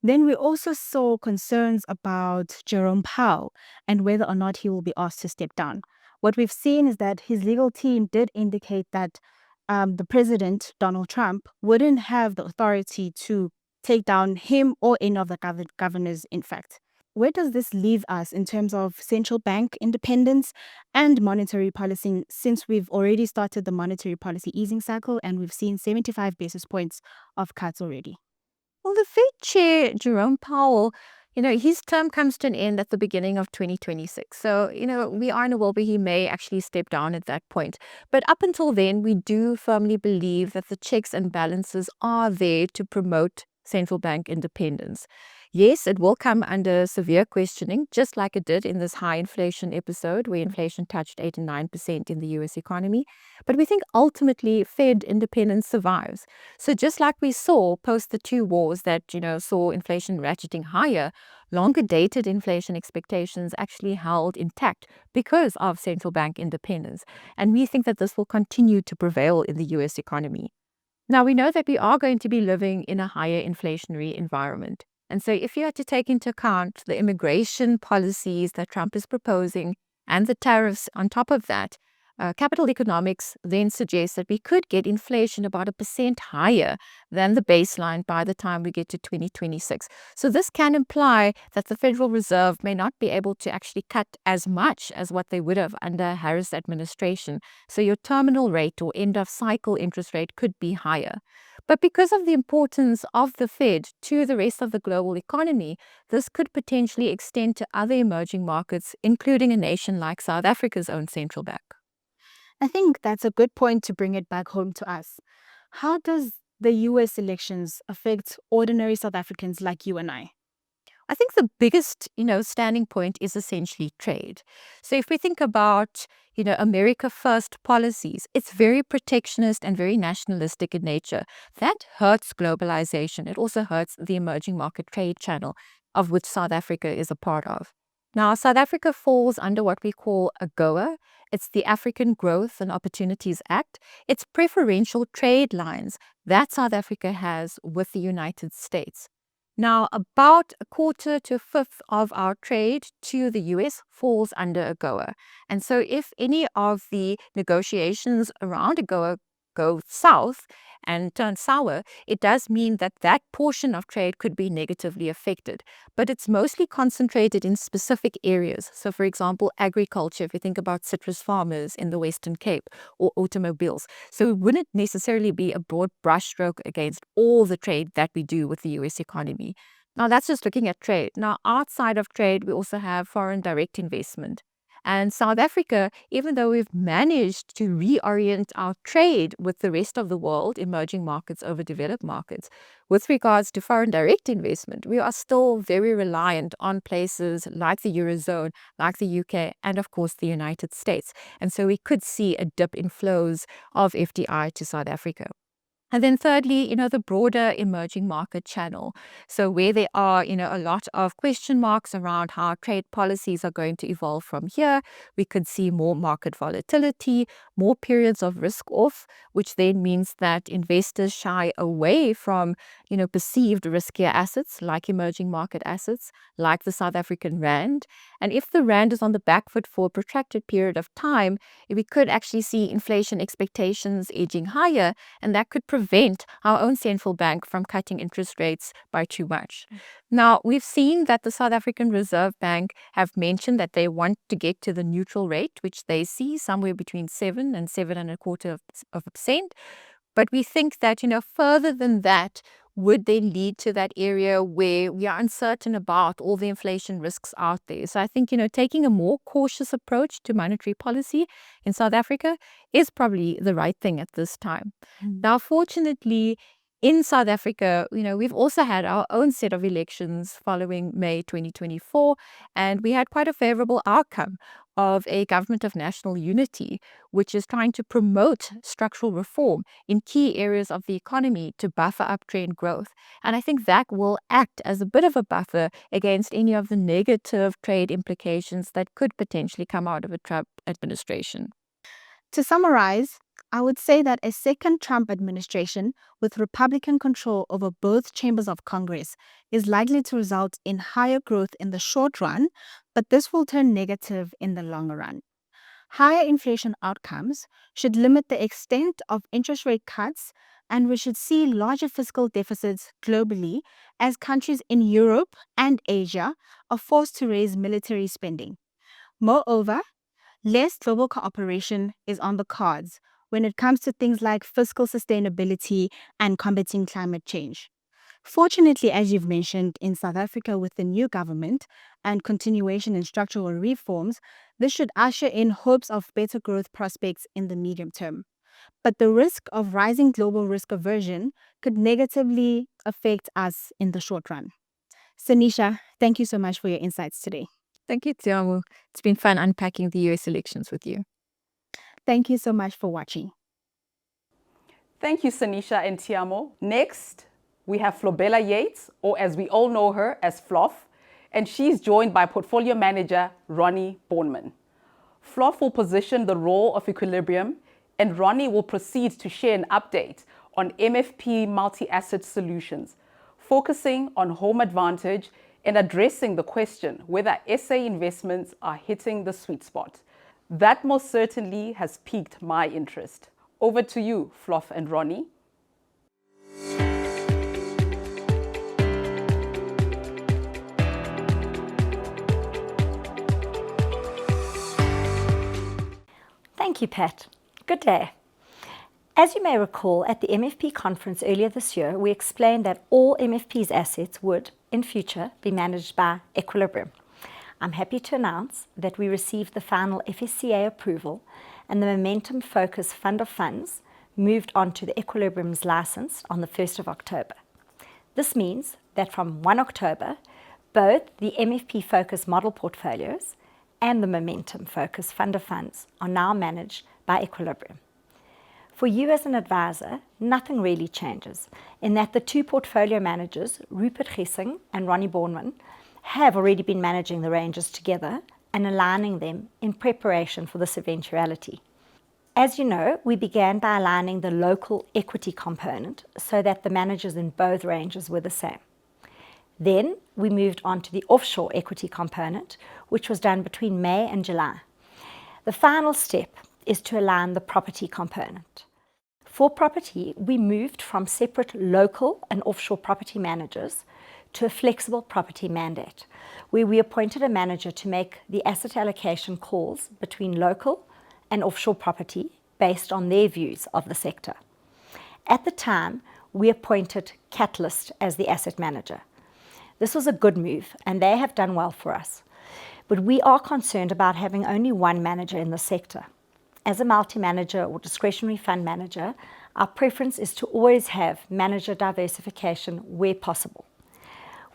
Then we also saw concerns about Jerome Powell and whether or not he will be asked to step down. What we've seen is that his legal team did indicate that the president, Donald Trump, wouldn't have the authority to take down him or any of the governors, in fact. Where does this leave us in terms of central bank independence and monetary policy, since we've already started the monetary policy easing cycle and we've seen 75 basis points of cuts already? Well, the Fed Chair, Jerome Powell, his term comes to an end at the beginning of 2026. So, we are in a world where he may actually step down at that point. But up until then, we do firmly believe that the checks and balances are there to promote central bank independence. Yes, it will come under severe questioning, just like it did in this high inflation episode where inflation touched 8 and 9% in the US economy. But we think ultimately Fed independence survives. So just like we saw post the 2 wars that, saw inflation ratcheting higher, longer dated inflation expectations actually held intact because of central bank independence. And we think that this will continue to prevail in the US economy. Now, we know that we are going to be living in a higher inflationary environment. And so if you had to take into account the immigration policies that Trump is proposing and the tariffs on top of that, capital economics then suggests that we could get inflation about 1% higher than the baseline by the time we get to 2026. So this can imply that the Federal Reserve may not be able to actually cut as much as what they would have under Harris administration. So your terminal rate or end of cycle interest rate could be higher. But because of the importance of the Fed to the rest of the global economy, this could potentially extend to other emerging markets, including a nation like South Africa's own central bank. I think that's a good point to bring it back home to us. How does the US elections affect ordinary South Africans like you and I? I think the biggest, standing point is essentially trade. So if we think about, America First policies, it's very protectionist and very nationalistic in nature. That hurts globalization. It also hurts the emerging market trade channel, of which South Africa is a part of. Now, South Africa falls under what we call AGOA. It's the African Growth and Opportunities Act. It's preferential trade lines that South Africa has with the United States. Now, about a quarter to a fifth of our trade to the US falls under AGOA. And so if any of the negotiations around AGOA go south and turn sour, it does mean that that portion of trade could be negatively affected. But it's mostly concentrated in specific areas. So, for example, agriculture, if you think about citrus farmers in the Western Cape, or automobiles. So it wouldn't necessarily be a broad brushstroke against all the trade that we do with the US economy. Now, that's just looking at trade. Now, outside of trade, we also have foreign direct investment. And South Africa, even though we've managed to reorient our trade with the rest of the world, emerging markets over developed markets, with regards to foreign direct investment, we are still very reliant on places like the Eurozone, like the UK, and of course the United States. And so we could see a dip in flows of FDI to South Africa. And then thirdly, the broader emerging market channel. So where there are, a lot of question marks around how trade policies are going to evolve from here, we could see more market volatility, more periods of risk off, which then means that investors shy away from, perceived riskier assets like emerging market assets, like the South African rand. And if the rand is on the back foot for a protracted period of time, we could actually see inflation expectations edging higher, and that could prevent our own central bank from cutting interest rates by too much. Now, we've seen that the South African Reserve Bank have mentioned that they want to get to the neutral rate, which they see somewhere between 7 and 7.25%. But we think that, further than that would then lead to that area where we are uncertain about all the inflation risks out there. So I think, taking a more cautious approach to monetary policy in South Africa is probably the right thing at this time. Now, fortunately, in South Africa, we've also had our own set of elections following May 2024, and we had quite a favorable outcome of a government of national unity, which is trying to promote structural reform in key areas of the economy to buffer up trade growth. And I think that will act as a bit of a buffer against any of the negative trade implications that could potentially come out of a Trump administration. To summarize, I would say that a second Trump administration with Republican control over both chambers of Congress is likely to result in higher growth in the short run, but this will turn negative in the longer run. Higher inflation outcomes should limit the extent of interest rate cuts, and we should see larger fiscal deficits globally as countries in Europe and Asia are forced to raise military spending. Moreover, less global cooperation is on the cards when it comes to things like fiscal sustainability and combating climate change. Fortunately, as you've mentioned, in South Africa with the new government and continuation in structural reforms, this should usher in hopes of better growth prospects in the medium term. But the risk of rising global risk aversion could negatively affect us in the short run. Sanisha, thank you so much for your insights today. Thank you, Tiamu. It's been fun unpacking the US elections with you. Thank you so much for watching. Thank you, Sanisha and Tiamo. Next, we have Flobella Yates, or as we all know her as Floff, and she's joined by Portfolio Manager Ronnie Bornman. Floff will position the role of equilibrium, and Ronnie will proceed to share an update on MFP multi-asset solutions, focusing on home advantage and addressing the question whether SA investments are hitting the sweet spot. That most certainly has piqued my interest. Over to you, Floff and Ronnie. Thank you, Pat. Good day. As you may recall, at the MFP conference earlier this year, we explained that all MFP's assets would, in future, be managed by Equilibrium. I'm happy to announce that we received the final FSCA approval, and the Momentum Focus Fund of Funds moved on to the Equilibrium's license on the 1st of October. This means that from 1 October, both the MFP Focus model portfolios and the Momentum Focus Fund of Funds are now managed by Equilibrium. For you as an advisor, nothing really changes in that the two portfolio managers, Rupert Gessing and Ronnie Bornman, have already been managing the ranges together and aligning them in preparation for this eventuality. As you know, we began by aligning the local equity component so that the managers in both ranges were the same. Then we moved on to the offshore equity component, which was done between May and July. The final step is to align the property component. For property, we moved from separate local and offshore property managers to a flexible property mandate, where we appointed a manager to make the asset allocation calls between local and offshore property based on their views of the sector. At the time, we appointed Catalyst as the asset manager. This was a good move, and they have done well for us. But we are concerned about having only one manager in the sector. As a multi-manager or discretionary fund manager, our preference is to always have manager diversification where possible.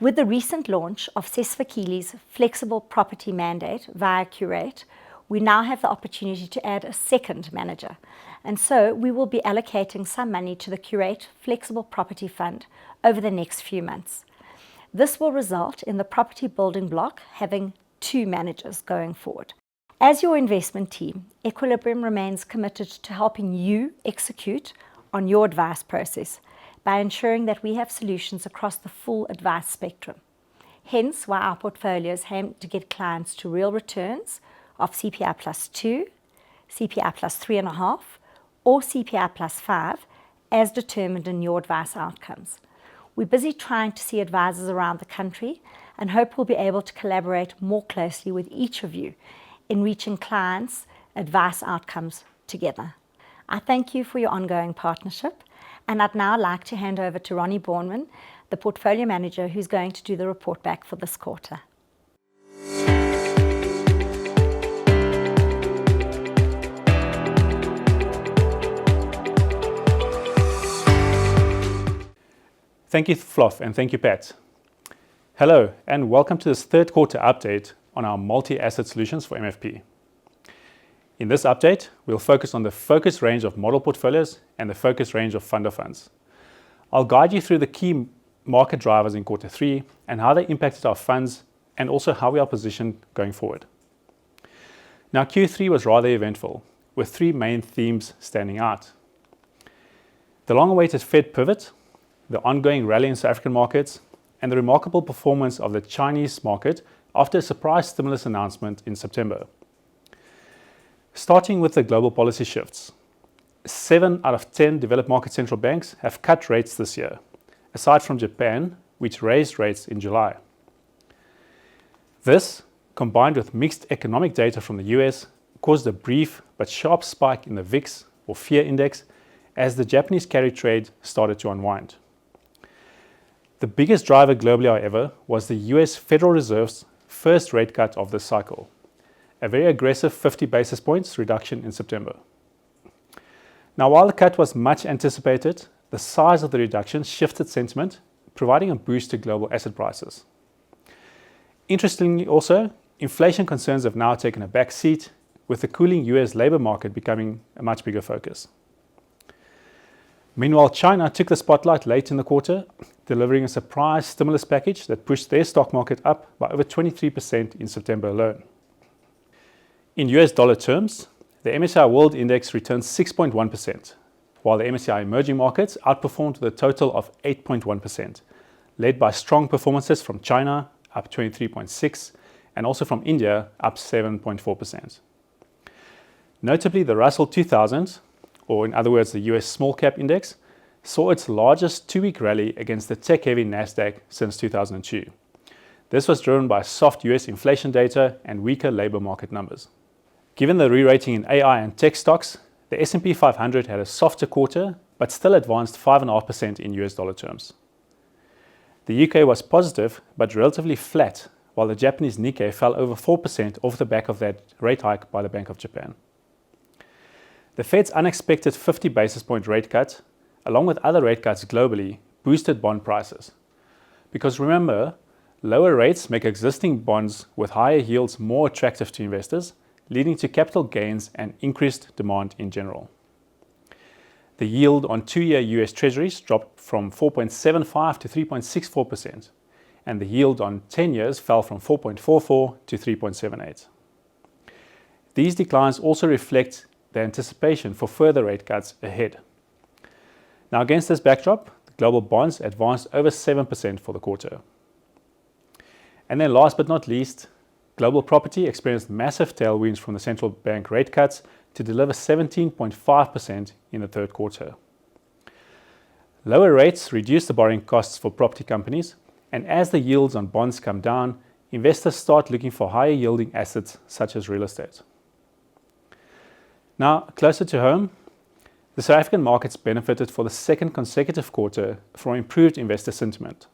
With the recent launch of Sesfakile's flexible property mandate via Curate, we now have the opportunity to add a second manager. And so we will be allocating some money to the Curate Flexible Property Fund over the next few months. This will result in the property building block having 2 managers going forward. As your investment team, Equilibrium remains committed to helping you execute on your advice process by ensuring that we have solutions across the full advice spectrum. Hence why our portfolios aim to get clients to real returns of CPI plus 2, CPI plus 3.5, or CPI plus 5 as determined in your advice outcomes. We're busy trying to see advisors around the country and hope we'll be able to collaborate more closely with each of you in reaching clients' advice outcomes together. I thank you for your ongoing partnership, and I'd now like to hand over to Ronnie Bornman, the portfolio manager who's going to do the report back for this quarter. Thank you, Floff, and thank you, Pat. Hello, and welcome to this third quarter update on our multi-asset solutions for MFP. In this update, we'll focus on the focus range of model portfolios and the focus range of fund of funds. I'll guide you through the key market drivers in quarter 3 and how they impacted our funds and also how we are positioned going forward. Now, Q3 was rather eventful, with 3 main themes standing out. The long-awaited Fed pivot, the ongoing rally in South African markets, and the remarkable performance of the Chinese market after a surprise stimulus announcement in September. Starting with the global policy shifts, 7 out of 10 developed market central banks have cut rates this year, aside from Japan, which raised rates in July. This, combined with mixed economic data from the US, caused a brief but sharp spike in the VIX, or fear index, as the Japanese carry trade started to unwind. The biggest driver globally, however, was the US Federal Reserve's first rate cut of this cycle, a very aggressive 50 basis points reduction in September. Now, while the cut was much anticipated, the size of the reduction shifted sentiment, providing a boost to global asset prices. Interestingly also, inflation concerns have now taken a back seat, with the cooling US labor market becoming a much bigger focus. Meanwhile, China took the spotlight late in the quarter, delivering a surprise stimulus package that pushed their stock market up by over 23% in September alone. In US dollar terms, the MSCI World Index returned 6.1%, while the MSCI Emerging Markets outperformed with a total of 8.1%, led by strong performances from China, up 23.6%, and also from India, up 7.4%. Notably, the Russell 2000, or in other words, the US Small Cap Index, saw its largest 2-week rally against the tech-heavy Nasdaq since 2002. This was driven by soft US inflation data and weaker labor market numbers. Given the re-rating in AI and tech stocks, the S&P 500 had a softer quarter, but still advanced 5.5% in US dollar terms. The UK was positive, but relatively flat, while the Japanese Nikkei fell over 4% off the back of that rate hike by the Bank of Japan. The Fed's unexpected 50 basis point rate cut, along with other rate cuts globally, boosted bond prices. Because remember, lower rates make existing bonds with higher yields more attractive to investors, leading to capital gains and increased demand in general. The yield on 2-year US Treasuries dropped from 4.75 to 3.64%, and the yield on 10 years fell from 4.44 to 3.78. These declines also reflect the anticipation for further rate cuts ahead. Now, against this backdrop, the global bonds advanced over 7% for the quarter. And then last but not least, global property experienced massive tailwinds from the central bank rate cuts to deliver 17.5% in the third quarter. Lower rates reduce the borrowing costs for property companies, and as the yields on bonds come down, investors start looking for higher yielding assets such as real estate. Now, closer to home, the South African markets benefited for the second consecutive quarter from improved investor sentiment,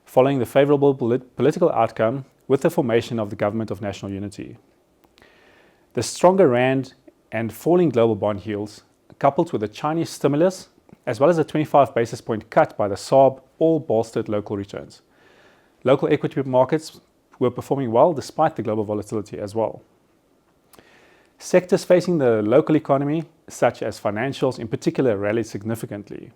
following the favourable political outcome with the formation of the Government of National Unity. The stronger rand and falling global bond yields, coupled with the Chinese stimulus, as well as a 25 basis point cut by the SARB, all bolstered local returns. Local equity markets were performing well despite the global volatility as well. Sectors facing the local economy, such as financials in particular, rallied significantly.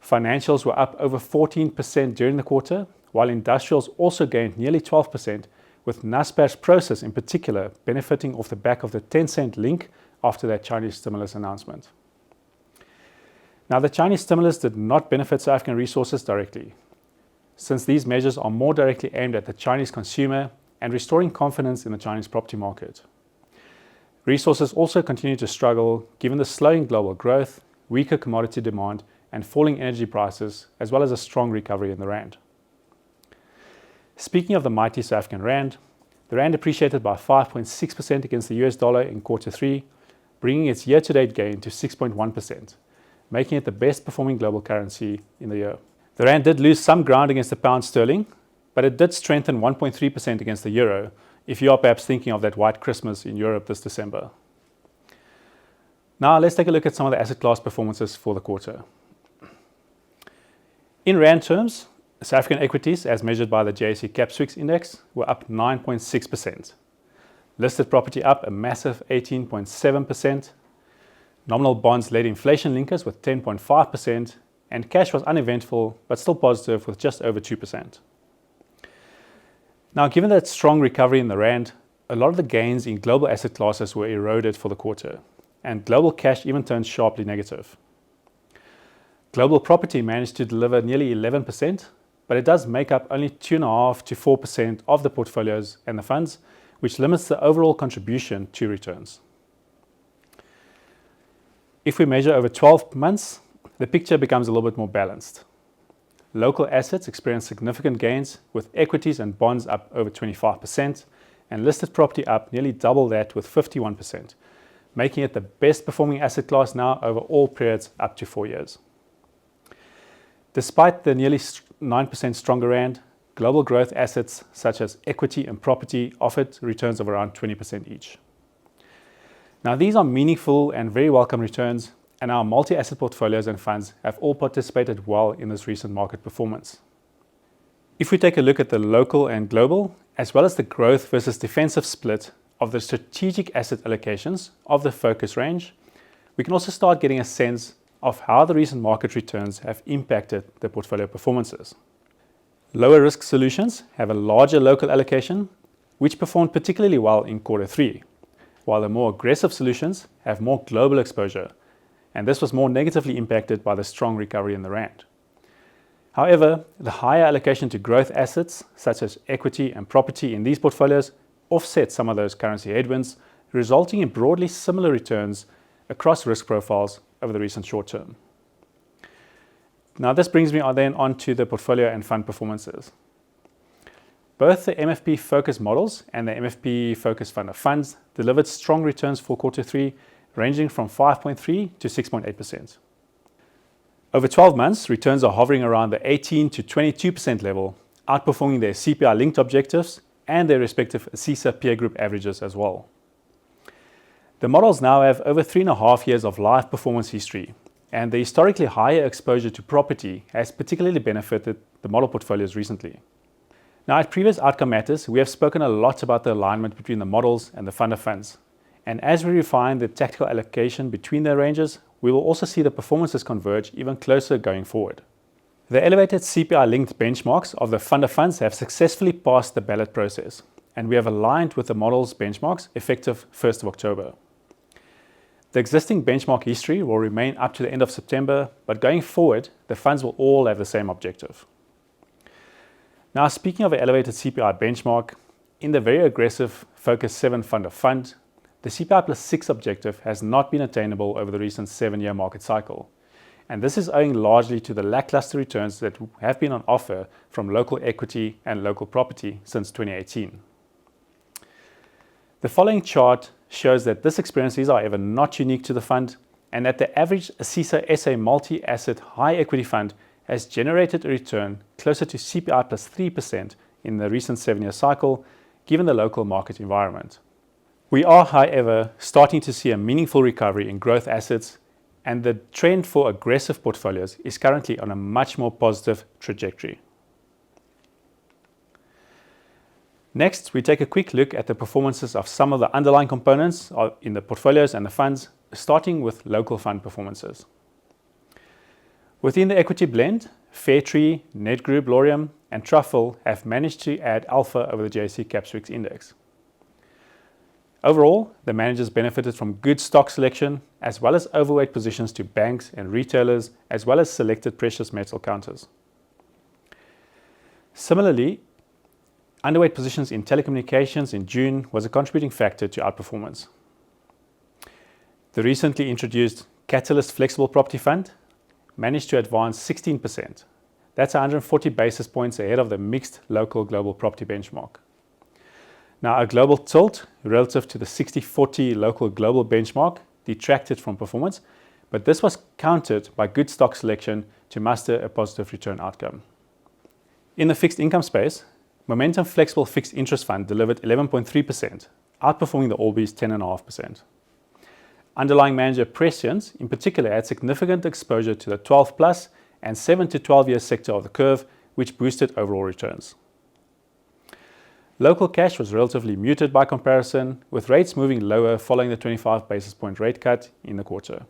Financials were up over 14% during the quarter, while industrials also gained nearly 12%, with Naspers Prosus in particular benefiting off the back of the 10-cent link after that Chinese stimulus announcement. Now, the Chinese stimulus did not benefit South African resources directly, since these measures are more directly aimed at the Chinese consumer and restoring confidence in the Chinese property market. Resources also continue to struggle given the slowing global growth, weaker commodity demand, and falling energy prices, as well as a strong recovery in the rand. Speaking of the mighty South African rand, the rand appreciated by 5.6% against the US dollar in quarter 3, bringing its year-to-date gain to 6.1%, making it the best performing global currency in the year. The rand did lose some ground against the pound sterling, but it did strengthen 1.3% against the euro, if you are perhaps thinking of that white Christmas in Europe this December. Now let's take a look at some of the asset class performances for the quarter. In rand terms, South African equities, as measured by the JSE Cap Swix Index, were up 9.6%. Listed property up a massive 18.7%. Nominal bonds led inflation linkers with 10.5%, and cash was uneventful but still positive with just over 2%. Now, given that strong recovery in the rand, a lot of the gains in global asset classes were eroded for the quarter, and global cash even turned sharply negative. Global property managed to deliver nearly 11%, but it does make up only 2.5% to 4% of the portfolios and the funds, which limits the overall contribution to returns. If we measure over 12 months, the picture becomes a little bit more balanced. Local assets experienced significant gains, with equities and bonds up over 25%, and listed property up nearly double that with 51%, making it the best performing asset class now over all periods up to 4 years. Despite the nearly 9% stronger rand, global growth assets such as equity and property offered returns of around 20% each. Now, these are meaningful and very welcome returns, and our multi-asset portfolios and funds have all participated well in this recent market performance. If we take a look at the local and global, as well as the growth versus defensive split of the strategic asset allocations of the focus range, we can also start getting a sense of how the recent market returns have impacted the portfolio performances. Lower risk solutions have a larger local allocation, which performed particularly well in quarter 3, while the more aggressive solutions have more global exposure, and this was more negatively impacted by the strong recovery in the rand. However, the higher allocation to growth assets, such as equity and property in these portfolios, offset some of those currency headwinds, resulting in broadly similar returns across risk profiles over the recent short term. Now, this brings me then on to the portfolio and fund performances. Both the MFP Focus models and the MFP Focus Fund of Funds delivered strong returns for quarter 3, ranging from 5.3% to 6.8%. Over 12 months, returns are hovering around the 18% to 22% level, outperforming their CPI-linked objectives and their respective CISA peer group averages as well. The models now have over 3.5 years of live performance history, and the historically higher exposure to property has particularly benefited the model portfolios recently. Now, at previous Outcome Matters, we have spoken a lot about the alignment between the models and the fund of funds. And as we refine the tactical allocation between their ranges, we will also see the performances converge even closer going forward. The elevated CPI-linked benchmarks of the fund of funds have successfully passed the ballot process, and we have aligned with the model's benchmarks effective 1st of October. The existing benchmark history will remain up to the end of September, but going forward, the funds will all have the same objective. Now, speaking of an elevated CPI benchmark, in the very aggressive Focus 7 Fund of Fund, the CPI plus 6 objective has not been attainable over the recent 7-year market cycle. And this is owing largely to the lackluster returns that have been on offer from local equity and local property since 2018. The following chart shows that this experience is, however, not unique to the fund, and that the average ASISA SA multi-asset high equity fund has generated a return closer to CPI plus 3% in the recent 7-year cycle, given the local market environment. We are, however, starting to see a meaningful recovery in growth assets, and the trend for aggressive portfolios is currently on a much more positive trajectory. Next, we take a quick look at the performances of some of the underlying components in the portfolios and the funds, starting with local fund performances. Within the equity blend, Fairtree, Nedgroup, Laurium, and Truffle have managed to add alpha over the JSE Capswix index. Overall, the managers benefited from good stock selection, as well as overweight positions to banks and retailers, as well as selected precious metal counters. Similarly, underweight positions in telecommunications in June was a contributing factor to outperformance. The recently introduced Catalyst Flexible Property Fund managed to advance 16%. That's 140 basis points ahead of the mixed local global property benchmark. Now, a global tilt relative to the 60-40 local global benchmark detracted from performance, but this was countered by good stock selection to muster a positive return outcome. In the fixed income space, Momentum Flexible Fixed Interest Fund delivered 11.3%, outperforming the Albi's 10.5%. Underlying manager Prescience, in particular, had significant exposure to the 12 plus and 7 to 12 year sector of the curve, which boosted overall returns. Local cash was relatively muted by comparison, with rates moving lower following the 25 basis point rate cut in the quarter.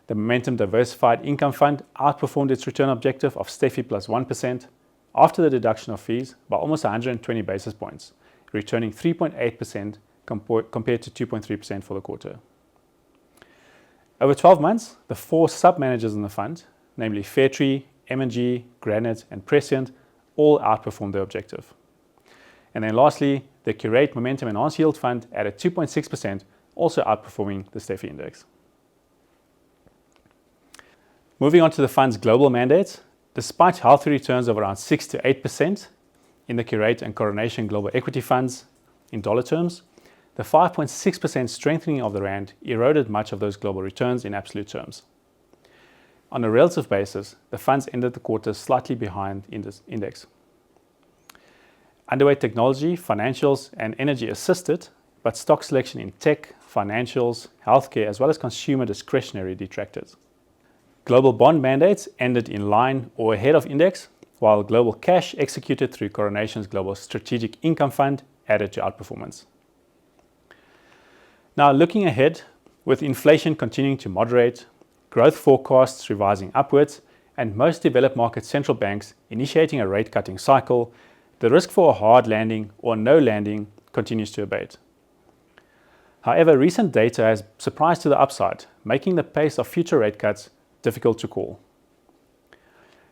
The Momentum Diversified Income Fund outperformed its return objective of STEFI plus 1% after the deduction of fees by almost 120 basis points, returning 3.8% compared to 2.3% for the quarter. Over 12 months, the 4 sub-managers in the fund, namely Fairtree, M&G, Granite, and Prescient, all outperformed their objective. And then lastly, the Curate Momentum Enhanced Yield Fund added 2.6%, also outperforming the STEFI index. Moving on to the fund's global mandates, despite healthy returns of around 6 to 8% in the Curate and Coronation Global Equity Funds in dollar terms, the 5.6% strengthening of the rand eroded much of those global returns in absolute terms. On a relative basis, the funds ended the quarter slightly behind this index. Underweight technology, financials, and energy assisted, but stock selection in tech, financials, healthcare, as well as consumer discretionary detracted. Global bond mandates ended in line or ahead of index, while global cash executed through Coronation's Global Strategic Income Fund added to outperformance. Now, looking ahead, with inflation continuing to moderate, growth forecasts revising upwards, and most developed market central banks initiating a rate cutting cycle, the risk for a hard landing or no landing continues to abate. However, recent data has surprised to the upside, making the pace of future rate cuts difficult to call.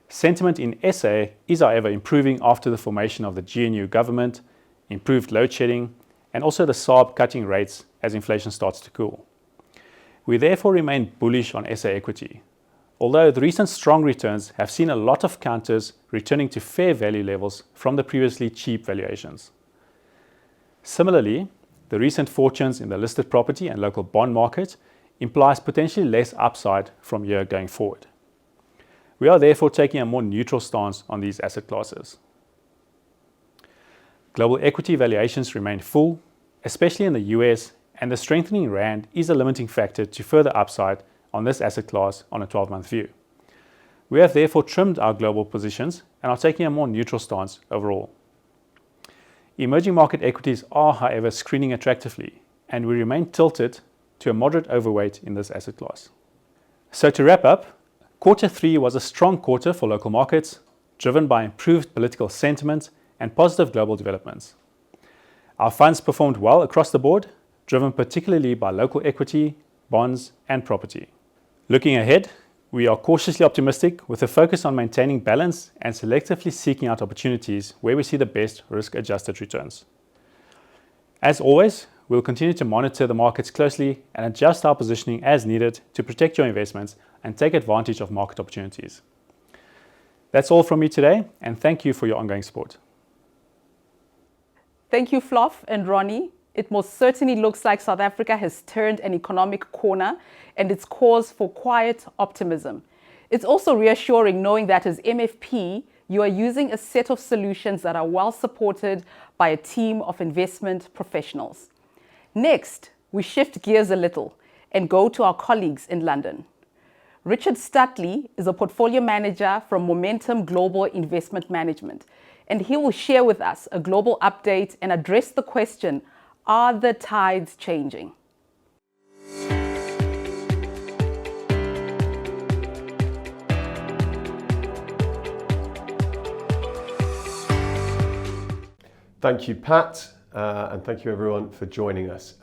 Sentiment in SA is, however, improving after the formation of the GNU government, improved load shedding, and also the SARB cutting rates as inflation starts to cool. We therefore remain bullish on SA equity, although the recent strong returns have seen a lot of counters returning to fair value levels from the previously cheap valuations. Similarly, the recent fortunes in the listed property and local bond market implies potentially less upside from here going forward. We are therefore taking a more neutral stance on these asset classes. Global equity valuations remain full, especially in the US, and the strengthening rand is a limiting factor to further upside on this asset class on a 12-month view. We have therefore trimmed our global positions and are taking a more neutral stance overall. Emerging market equities are, however, screening attractively, and we remain tilted to a moderate overweight in this asset class. So to wrap up, Q3 was a strong quarter for local markets, driven by improved political sentiment and positive global developments. Our funds performed well across the board, driven particularly by local equity, bonds, and property. Looking ahead, We are cautiously optimistic with a focus on maintaining balance and selectively seeking out opportunities where we see the best risk-adjusted returns. As always, we'll continue to monitor the markets closely and adjust our positioning as needed to protect your investments and take advantage of market opportunities. That's all from me today, and thank you for your ongoing support. Thank you, Floff and Ronnie. It most certainly looks like South Africa has turned an economic corner, and it's cause for quiet optimism. It's also reassuring knowing that as MFP, you are using a set of solutions that are well supported by a team of investment professionals. Next, we shift gears a little and go to our colleagues in London. Richard Stutley is a portfolio manager from Momentum Global Investment Management, and he will share with us a global update and address the question, are the tides changing? Thank you, Pat, and thank you everyone for joining us.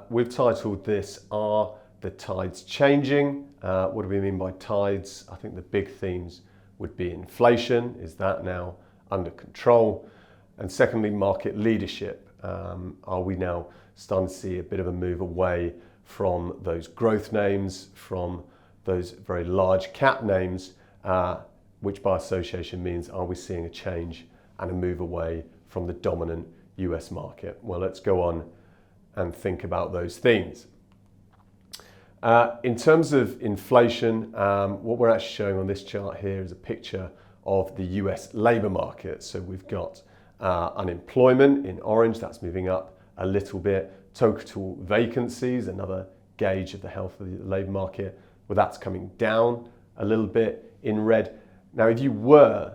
We've titled this, Are the Tides Changing? What do we mean by tides? I think the big themes would be inflation. Is that now under control? And secondly, market leadership. Are we now starting to see a bit of a move away from those growth names, from those very large cap names, which by association means, are we seeing a change and a move away from the dominant US market? Well, let's go on and think about those themes. In terms of inflation, what we're actually showing on this chart here is a picture of the US labour market. So we've got unemployment in orange, that's moving up a little bit. Total vacancies, another gauge of the health of the labour market, well, that's coming down a little bit in red. Now, if you were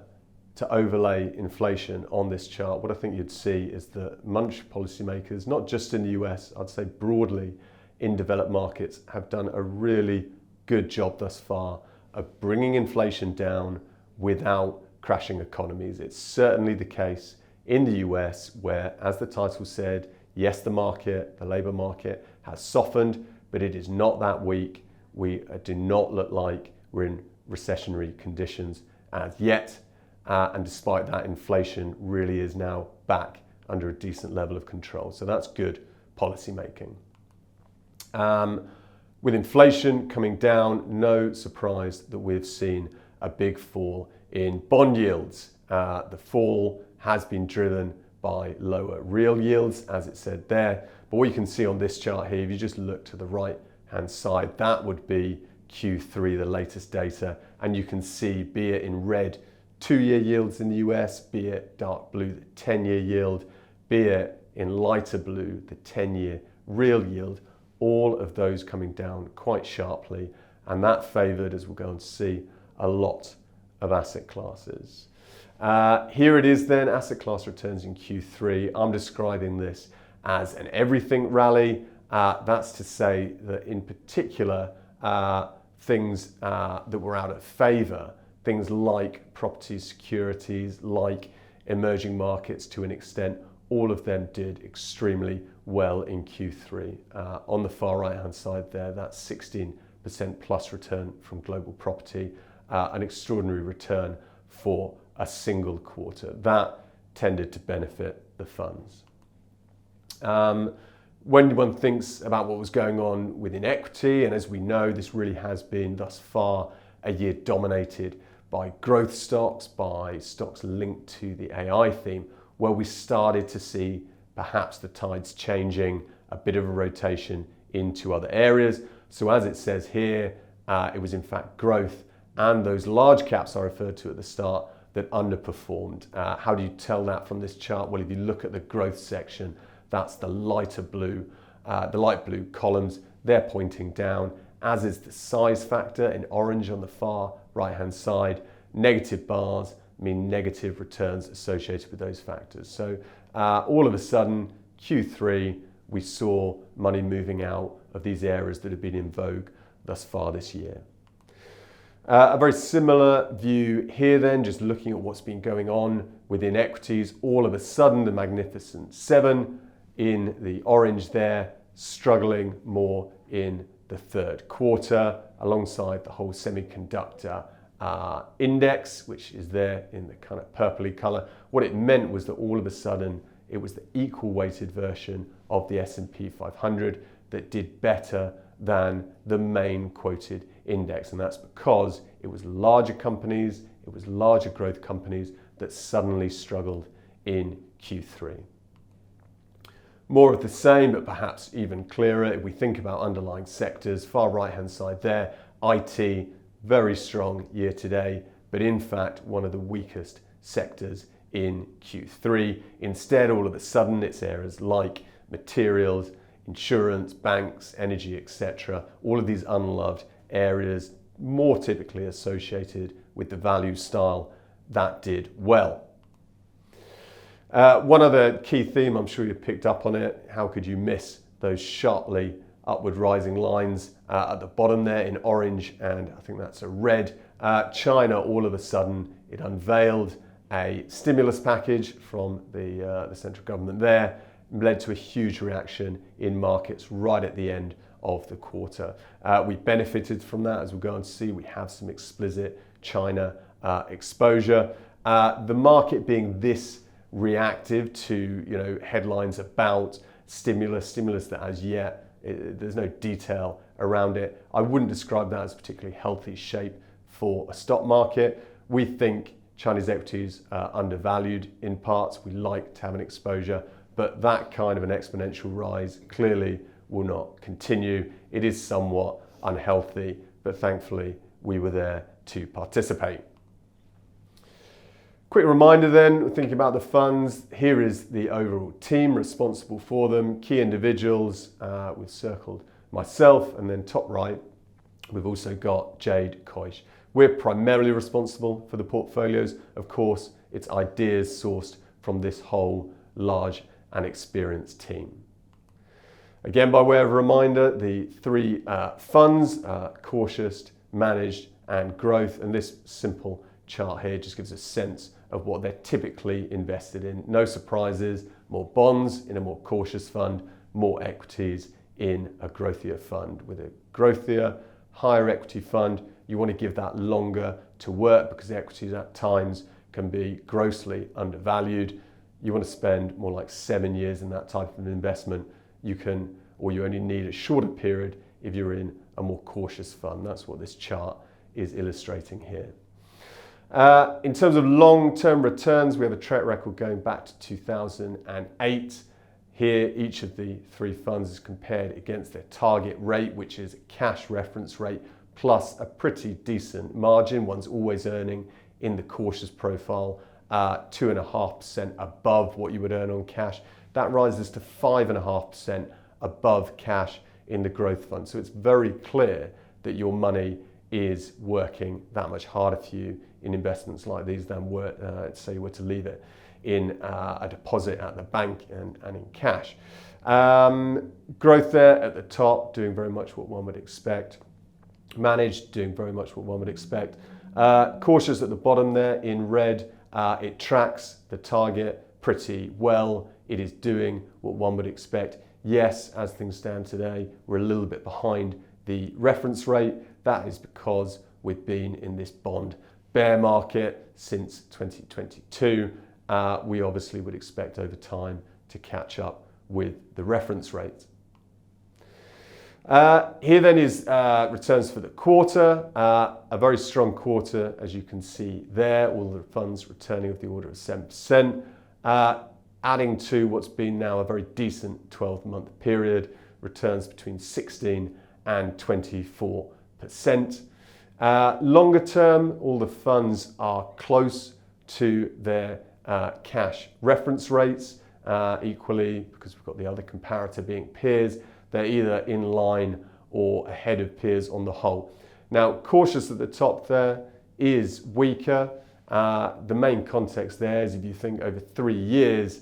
to overlay inflation on this chart, what I think you'd see is that monetary policymakers, not just in the US, I'd say broadly in developed markets, have done a really good job thus far of bringing inflation down without crashing economies. It's certainly the case in the US where, as the title said, yes, the labour market has softened, but it is not that weak. We do not look like we're in recessionary conditions as yet. And despite that, inflation really is now back under a decent level of control. So that's good policy making. With inflation coming down, no surprise that we've seen a big fall in bond yields. The fall has been driven by lower real yields, as it said there. But what you can see on this chart here, if you just look to the right-hand side, that would be Q3, the latest data. And you can see, be it in red, 2-year yields in the US, be it dark blue, the 10-year yield, be it in lighter blue, the 10-year real yield, all of those coming down quite sharply. And that favoured, as we'll go on to see, a lot of asset classes. Here it is then, asset class returns in Q3. I'm describing this as an everything rally. That's to say that in particular, things that were out of favour, things like property securities, like emerging markets to an extent, all of them did extremely well in Q3. On the far right-hand side there, that's 16% plus return from global property, an extraordinary return for a single quarter. That tended to benefit the funds. When one thinks about what was going on within equity, and as we know, this really has been thus far a year dominated by growth stocks, by stocks linked to the AI theme, where we started to see perhaps the tides changing, a bit of a rotation into other areas. So as it says here, it was in fact growth and those large caps I referred to at the start that underperformed. How do you tell that from this chart? Well, if you look at the growth section, that's the lighter blue, the light blue columns, they're pointing down, as is the size factor in orange on the far right-hand side. Negative bars mean negative returns associated with those factors. So all of a sudden, Q3, we saw money moving out of these areas that have been in vogue thus far this year. A very similar view here then, just looking at what's been going on within equities. All of a sudden, the Magnificent Seven in the orange there, struggling more in the third quarter. alongside the whole semiconductor index, which is there in the kind of purpley color. What it meant was that all of a sudden it was the equal weighted version of the S&P 500 that did better than the main quoted index, and that's because it was larger companies, it was larger growth companies that suddenly struggled in Q3. More of the same, but perhaps even clearer if we think about underlying sectors. Far right hand side there, IT, very strong year to date, but in fact one of the weakest sectors in Q3. Instead, all of a sudden it's areas like materials, insurance, banks, energy, etc. All of these unloved areas, more typically associated with the value style, that did well. One other key theme, I'm sure you picked up on it, how could you miss those sharply upward rising lines at the bottom there in orange, and I think that's a red. China, all of a sudden, it unveiled a stimulus package from the central government there, led to a huge reaction in markets right at the end of the quarter. We benefited from that, as we'll go on to see. We have some explicit China exposure. The market being this reactive to headlines about stimulus that as yet there's no detail around it, I wouldn't describe that as a particularly healthy shape for a stock market. We think Chinese equities are undervalued in parts. We like to have an exposure, but that kind of an exponential rise clearly will not continue. It is somewhat unhealthy, but thankfully we were there to participate. Quick reminder then, thinking about the funds, here is the overall team responsible for them. Key individuals, we've circled myself, and then top right, we've also got Jade Koish. We're primarily responsible for the portfolios. Of course, it's ideas sourced from this whole large and experienced team. Again, by way of a reminder, the three funds, cautious, managed, and growth, and this simple chart here just gives a sense of what they're typically invested in. No surprises, more bonds in a more cautious fund, more equities in a growthier fund. With a growthier, higher equity fund, you want to give that longer to work because equities at times can be grossly undervalued. You want to spend more like 7 years in that type of investment. You only need a shorter period if you're in a more cautious fund. That's what this chart is illustrating here. In terms of long-term returns, we have a track record going back to 2008. Here, each of the three funds is compared against their target rate, which is a cash reference rate, plus a pretty decent margin. One's always earning in the cautious profile 2.5% above what you would earn on cash. That rises to 5.5% above cash in the growth fund. So it's very clear that your money is working that much harder for you in investments like these than say you were to leave it in a deposit at the bank and in cash. Growth there at the top, doing very much what one would expect. Managed, doing very much what one would expect. Cautious at the bottom there in red, it tracks the target pretty well. It is doing what one would expect. Yes, as things stand today, we're a little bit behind the reference rate. That is because we've been in this bond bear market since 2022. We obviously would expect over time to catch up with the reference rate. Here then is returns for the quarter. A very strong quarter, as you can see there, all the funds returning of the order of 7%, adding to what's been now a very decent 12-month period, returns between 16 and 24%. Longer term, all the funds are close to their cash reference rates. Equally, because we've got the other comparator being peers, they're either in line or ahead of peers on the whole. Now, cautious at the top there is weaker. The main context there is if you think over 3 years,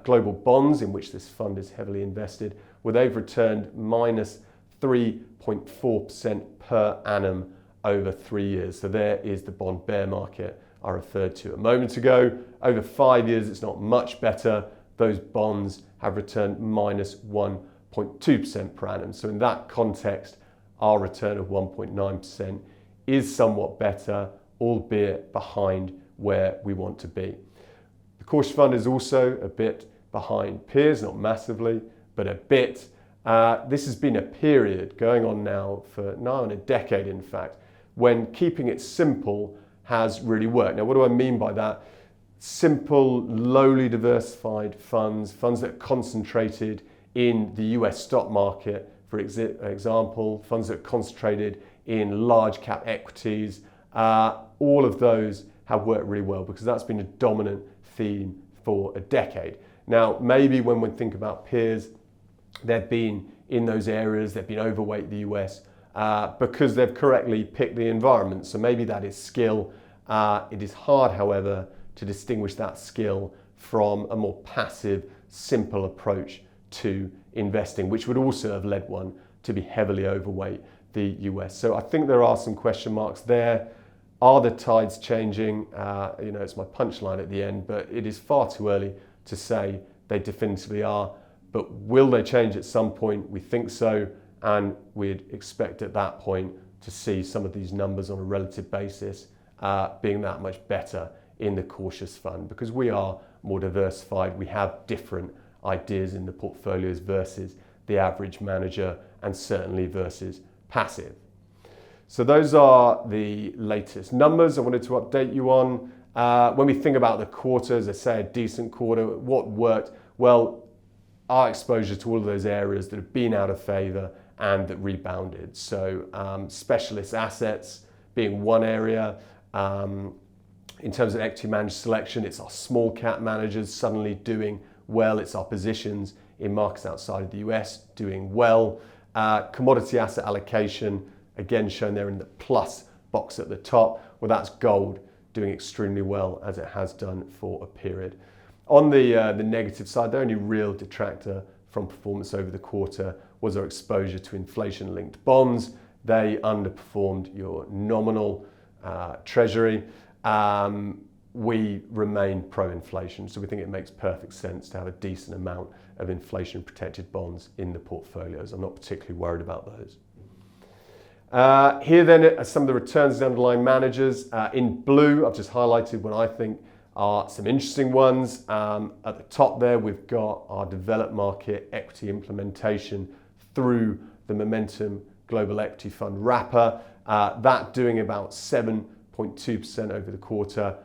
global bonds in which this fund is heavily invested, well, they've returned minus 3.4% per annum over 3 years. So there is the bond bear market I referred to a moment ago. Over 5 years, it's not much better. Those bonds have returned minus 1.2% per annum. So in that context, our return of 1.9% is somewhat better, albeit behind where we want to be. The cautious fund is also a bit behind peers, not massively, but a bit. This has been a period going on now for nigh on a decade, in fact, when keeping it simple has really worked. Now, what do I mean by that? Simple, lowly diversified funds that are concentrated in the US stock market, for example, funds that are concentrated in large cap equities, all of those have worked really well because that's been a dominant theme for a decade. Now, maybe when we think about peers, they've been in those areas, they've been overweight the US because they've correctly picked the environment. So maybe that is skill. It is hard, however, to distinguish that skill from a more passive, simple approach to investing, which would also have led one to be heavily overweight the US. So I think there are some question marks there. Are the tides changing? It's my punchline at the end, but it is far too early to say they definitively are. But will they change at some point? We think so, and we'd expect at that point to see some of these numbers on a relative basis being that much better in the cautious fund because we are more diversified. We have different ideas in the portfolios versus the average manager and certainly versus passive. So those are the latest numbers I wanted to update you on. When we think about the quarter, as I say, a decent quarter, what worked? Well, our exposure to all of those areas that have been out of favour and that rebounded. So specialist assets being one area. In terms of equity manager selection, it's our small cap managers suddenly doing well. It's our positions in markets outside of the US doing well. Commodity asset allocation, again shown there in the plus box at the top. Well, that's gold doing extremely well as it has done for a period. On the negative side, the only real detractor from performance over the quarter was our exposure to inflation-linked bonds. They underperformed your nominal treasury. We remain pro-inflation, so we think it makes perfect sense to have a decent amount of inflation-protected bonds in the portfolios. I'm not particularly worried about those. Here then are some of the returns of the underlying managers. In blue, I've just highlighted what I think are some interesting ones. At the top there, we've got our developed market equity implementation through the Momentum Global Equity Fund wrapper. That doing about 7.2% over the quarter,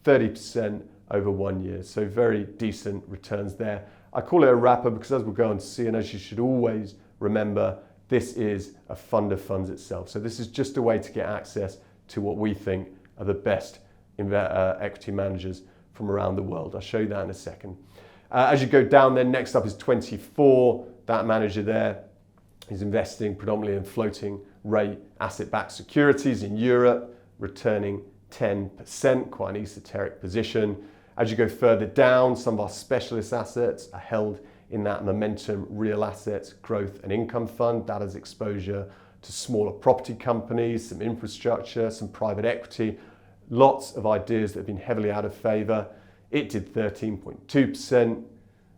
30% over 1 year. So very decent returns there. I call it a wrapper because as we'll go on to see, and as you should always remember, this is a fund of funds itself. So this is just a way to get access to what we think are the best equity managers from around the world. I'll show you that in a second. As you go down then, next up is 24. That manager there is investing predominantly in floating rate asset-backed securities in Europe, returning 10%, quite an esoteric position. As you go further down, some of our specialist assets are held in that Momentum Real Assets Growth and Income Fund. That has exposure to smaller property companies, some infrastructure, some private equity, lots of ideas that have been heavily out of favour. It did 13.2%.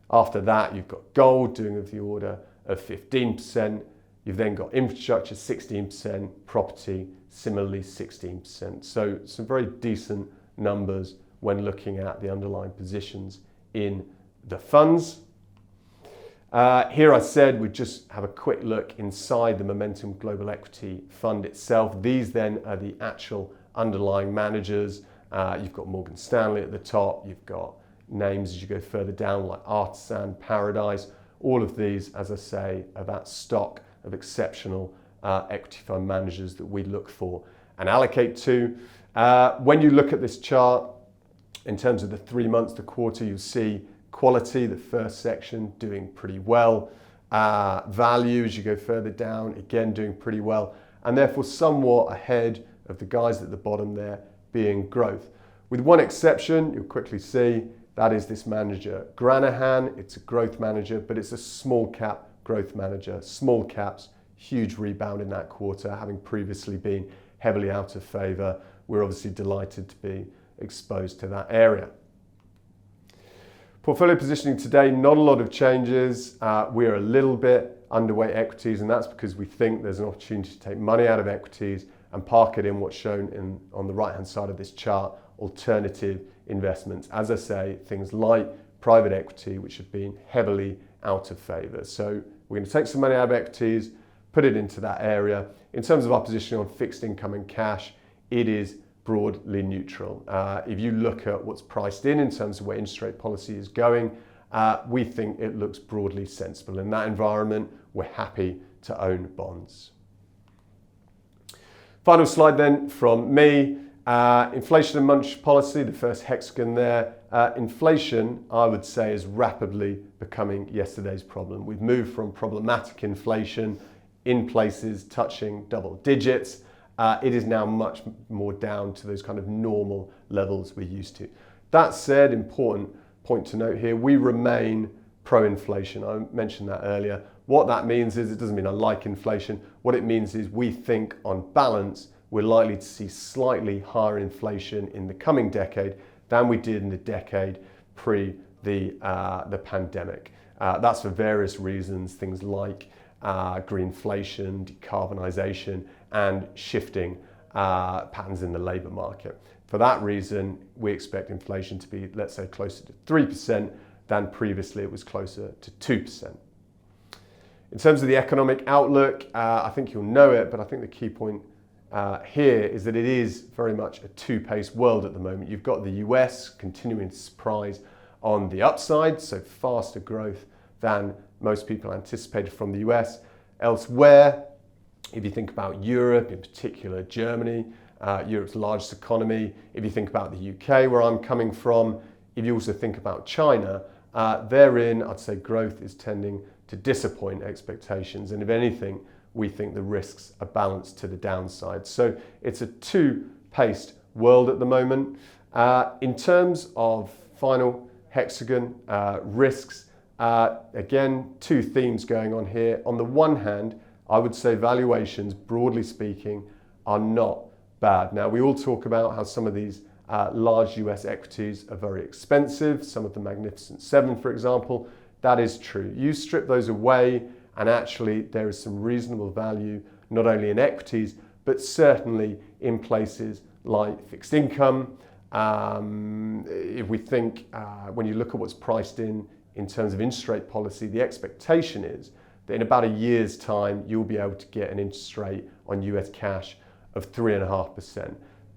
After that, you've got gold doing of the order of 15%. You've then got infrastructure, 16%, property, similarly 16%. So some very decent numbers when looking at the underlying positions in the funds. Here I said we'd just have a quick look inside the Momentum Global Equity Fund itself. These then are the actual underlying managers. You've got Morgan Stanley at the top. You've got names as you go further down like Artisan, Paradise. All of these, as I say, are that stock of exceptional equity fund managers that we look for and allocate to. When you look at this chart, in terms of the 3 months to quarter, you'll see quality, the first section, doing pretty well. Value, as you go further down, again doing pretty well. And therefore somewhat ahead of the guys at the bottom there being growth. With one exception, you'll quickly see, that is this manager, Granahan. It's a growth manager, but it's a small cap growth manager. Small caps, huge rebound in that quarter, having previously been heavily out of favour. We're obviously delighted to be exposed to that area. Portfolio positioning today, not a lot of changes. We're a little bit underweight equities, and that's because we think there's an opportunity to take money out of equities and park it in what's shown on the right-hand side of this chart, alternative investments. As I say, things like private equity, which have been heavily out of favour. So we're going to take some money out of equities, put it into that area. In terms of our position on fixed income and cash, it is broadly neutral. If you look at what's priced in terms of where interest rate policy is going, we think it looks broadly sensible. In that environment, we're happy to own bonds. Final slide then from me. Inflation and monetary policy, the first hexagon there. Inflation, I would say, is rapidly becoming yesterday's problem. We've moved from problematic inflation in places touching double digits. It is now much more down to those kind of normal levels we're used to. That said, important point to note here, we remain pro-inflation. I mentioned that earlier. What that means is, it doesn't mean I like inflation. What it means is we think on balance, we're likely to see slightly higher inflation in the coming decade than we did in the decade pre the pandemic. That's for various reasons, things like greenflation, decarbonisation, and shifting patterns in the labour market. For that reason, we expect inflation to be, let's say, closer to 3% than previously it was closer to 2%. In terms of the economic outlook, I think you'll know it, but I think the key point here is that it is very much a two-paced world at the moment. You've got the US continuing to surprise on the upside, so faster growth than most people anticipated from the US. Elsewhere, if you think about Europe, in particular Germany, Europe's largest economy, if you think about the UK, where I'm coming from, if you also think about China, therein, I'd say growth is tending to disappoint expectations. And if anything, we think the risks are balanced to the downside. So it's a two-paced world at the moment. In terms of final hexagon, risks, again, two themes going on here. On the one hand, I would say valuations, broadly speaking, are not bad. Now, we all talk about how some of these large US equities are very expensive, some of the Magnificent Seven, for example. That is true. You strip those away, and actually there is some reasonable value, not only in equities, but certainly in places like fixed income. If we think, when you look at what's priced in terms of interest rate policy, the expectation is that in about a year's time, you'll be able to get an interest rate on US cash of 3.5%.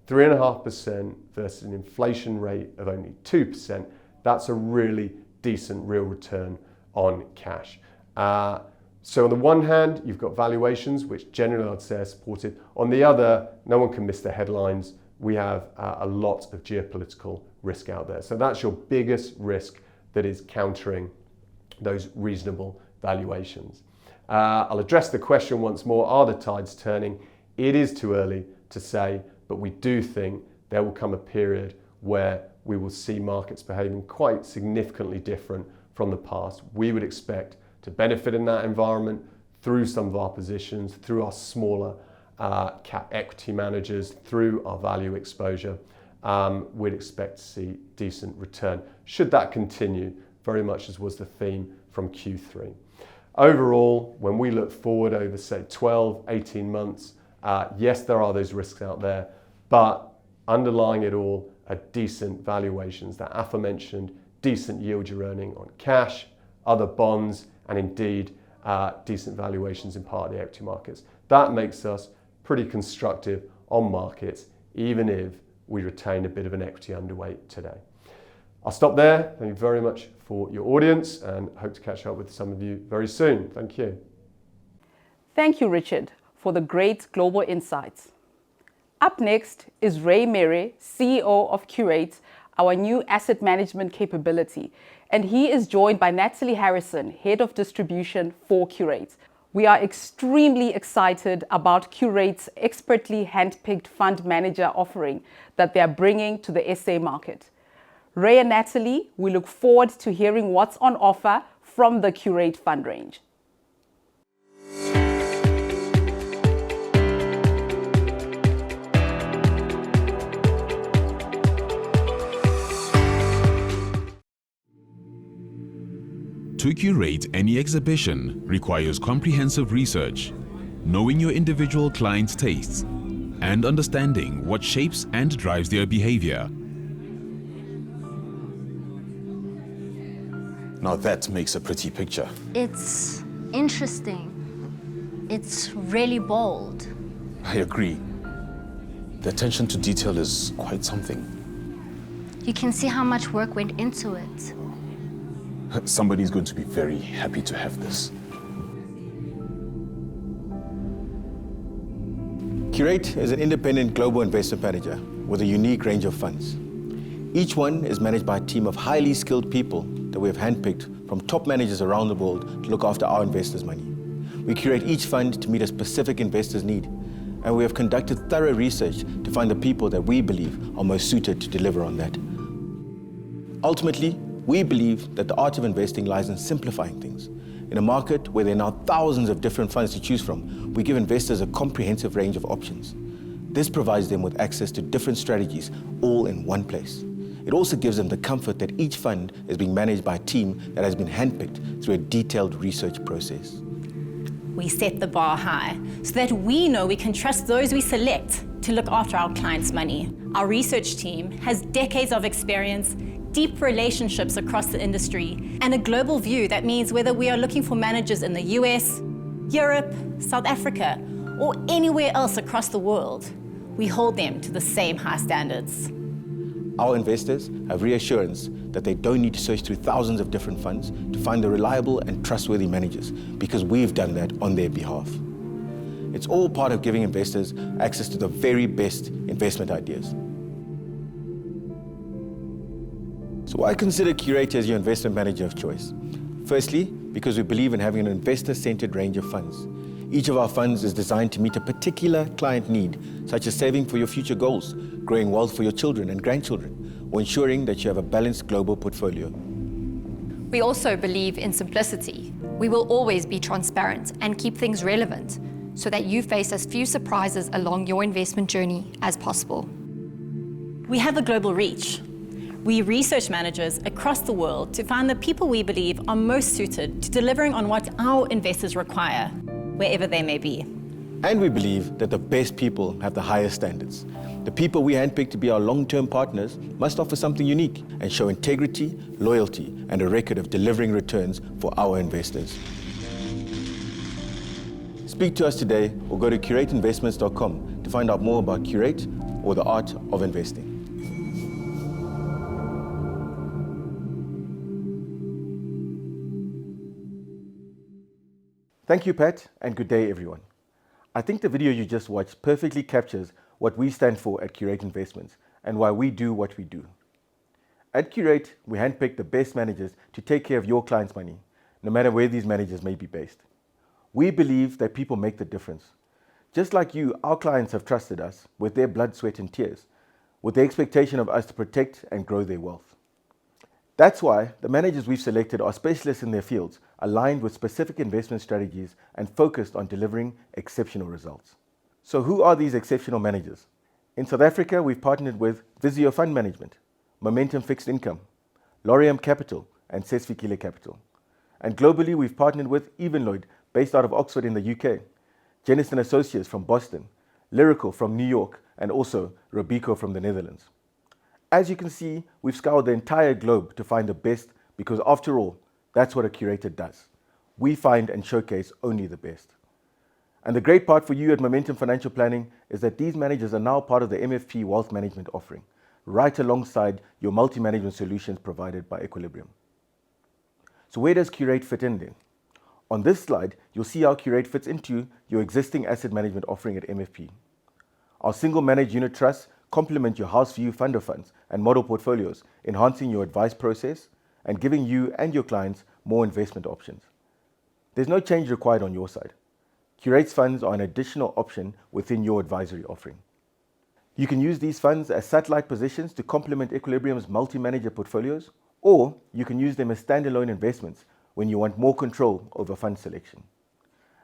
3.5% versus an inflation rate of only 2%. That's a really decent real return on cash. So on the one hand, you've got valuations, which generally I'd say are supported. On the other, no one can miss the headlines. We have a lot of geopolitical risk out there. So that's your biggest risk that is countering those reasonable valuations. I'll address the question once more, are the tides turning? It is too early to say, but we do think there will come a period where we will see markets behaving quite significantly different from the past. We would expect to benefit in that environment through some of our positions, through our smaller cap equity managers, through our value exposure. We'd expect to see decent return. Should that continue, very much as was the theme from Q3. Overall, when we look forward over, say, 12, 18 months, yes, there are those risks out there, but underlying it all are decent valuations. That aforementioned decent yield you're earning on cash, other bonds, and indeed decent valuations in part of the equity markets. That makes us pretty constructive on markets, even if we retain a bit of an equity underweight today. I'll stop there. Thank you very much for your audience and hope to catch up with some of you very soon. Thank you. Thank you, Richard, for the great global insights. Up next is Ray Mere, CEO of Curate, our new asset management capability. And he is joined by Natalie Harrison, Head of Distribution for Curate. We are extremely excited about Curate's expertly handpicked fund manager offering that they are bringing to the SA market. Ray and Natalie, we look forward to hearing what's on offer from the Curate fund range. To curate any exhibition requires comprehensive research, knowing your individual client's tastes, and understanding what shapes and drives their behavior. Now that makes a pretty picture. It's interesting. It's really bold. I agree. The attention to detail is quite something. You can see how much work went into it. Somebody's going to be very happy to have this. Curate is an independent global investment manager with a unique range of funds. Each one is managed by a team of highly skilled people that we have handpicked from top managers around the world to look after our investors' money. We curate each fund to meet a specific investor's need, and we have conducted thorough research to find the people that we believe are most suited to deliver on that. Ultimately, we believe that the art of investing lies in simplifying things. In a market where there are now thousands of different funds to choose from, we give investors a comprehensive range of options. This provides them with access to different strategies, all in one place. It also gives them the comfort that each fund is being managed by a team that has been handpicked through a detailed research process. We set the bar high so that we know we can trust those we select to look after our clients' money. Our research team has decades of experience, deep relationships across the industry, and a global view that means whether we are looking for managers in the US, Europe, South Africa, or anywhere else across the world, we hold them to the same high standards. Our investors have reassurance that they don't need to search through thousands of different funds to find the reliable and trustworthy managers, because we've done that on their behalf. It's all part of giving investors access to the very best investment ideas. So why consider Curate as your investment manager of choice? Firstly, because we believe in having an investor-centered range of funds. Each of our funds is designed to meet a particular client need, such as saving for your future goals, growing wealth for your children and grandchildren, or ensuring that you have a balanced global portfolio. We also believe in simplicity. We will always be transparent and keep things relevant so that you face as few surprises along your investment journey as possible. We have a global reach. We research managers across the world to find the people we believe are most suited to delivering on what our investors require, wherever they may be. And we believe that the best people have the highest standards. The people we handpick to be our long-term partners must offer something unique and show integrity, loyalty, and a record of delivering returns for our investors. Speak to us today or go to curateinvestments.com to find out more about Curate or the art of investing. Thank you, Pat, and good day, everyone. I think the video you just watched perfectly captures what we stand for at Curate Investments and why we do what we do. At Curate, we handpick the best managers to take care of your clients' money, no matter where these managers may be based. We believe that people make the difference. Just like you, our clients have trusted us with their blood, sweat, and tears, with the expectation of us to protect and grow their wealth. That's why the managers we've selected are specialists in their fields, aligned with specific investment strategies and focused on delivering exceptional results. So who are these exceptional managers? In South Africa, we've partnered with Visio Fund Management, Momentum Fixed Income, Laurium Capital, and Sesfikile Capital. And globally, we've partnered with Evenlloyd, based out of Oxford in the UK, Jennison Associates from Boston, Lyrical from New York, and also Robeco from the Netherlands. As you can see, we've scoured the entire globe to find the best, because after all, that's what a curator does. We find and showcase only the best. And the great part for you at Momentum Financial Planning is that these managers are now part of the MFP Wealth Management offering, right alongside your multi-management solutions provided by Equilibrium. So where does Curate fit in then? On this slide, you'll see how Curate fits into your existing asset management offering at MFP. Our single managed unit trusts complement your house view fund of funds and model portfolios, enhancing your advice process and giving you and your clients more investment options. There's no change required on your side. Curate's funds are an additional option within your advisory offering. You can use these funds as satellite positions to complement Equilibrium's multi-manager portfolios, or you can use them as standalone investments when you want more control over fund selection.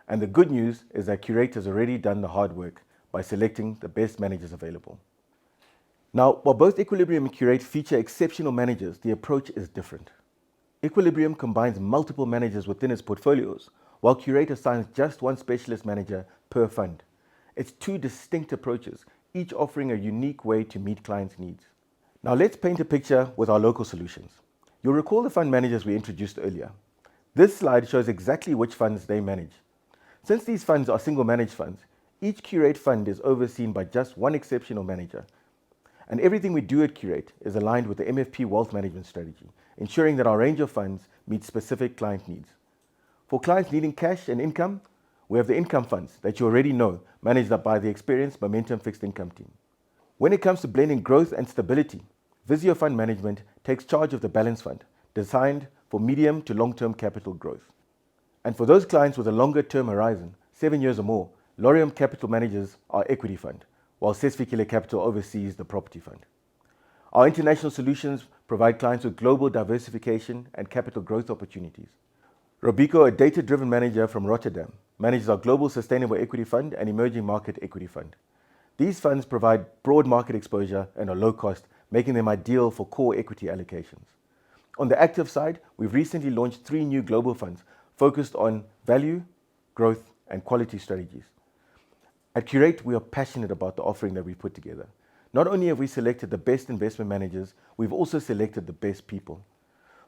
And the good news is that Curate has already done the hard work by selecting the best managers available. Now, while both Equilibrium and Curate feature exceptional managers, the approach is different. Equilibrium combines multiple managers within its portfolios, while Curate assigns just one specialist manager per fund. It's two distinct approaches, each offering a unique way to meet clients' needs. Now let's paint a picture with our local solutions. You'll recall the fund managers we introduced earlier. This slide shows exactly which funds they manage. Since these funds are single managed funds, each Curate fund is overseen by just one exceptional manager. And everything we do at Curate is aligned with the MFP wealth management strategy, ensuring that our range of funds meets specific client needs. For clients needing cash and income, we have the income funds that you already know, managed by the experienced Momentum Fixed Income team. When it comes to blending growth and stability, Visio Fund Management takes charge of the balance fund, designed for medium to long-term capital growth. And for those clients with a longer-term horizon, 7 years or more, Lorium Capital manages our equity fund, while Sesfikile Capital oversees the property fund. Our international solutions provide clients with global diversification and capital growth opportunities. Robico, a data-driven manager from Rotterdam, manages our Global Sustainable Equity Fund and Emerging Market Equity Fund. These funds provide broad market exposure and are low cost, making them ideal for core equity allocations. On the active side, we've recently launched 3 new global funds focused on value, growth, and quality strategies. At Curate, we are passionate about the offering that we've put together. Not only have we selected the best investment managers, we've also selected the best people.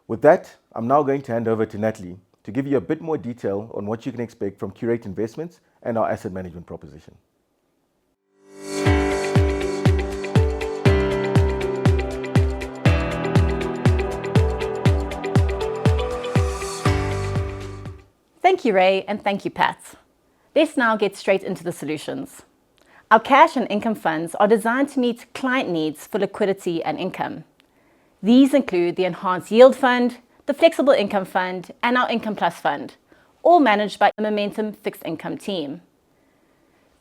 With that, I'm now going to hand over to Natalie to give you a bit more detail on what you can expect from Curate Investments and our asset management proposition. Thank you, Ray, and thank you, Pat. Let's now get straight into the solutions. Our cash and income funds are designed to meet client needs for liquidity and income. These include the Enhanced Yield Fund, the Flexible Income Fund, and our Income Plus Fund, all managed by the Momentum Fixed Income team.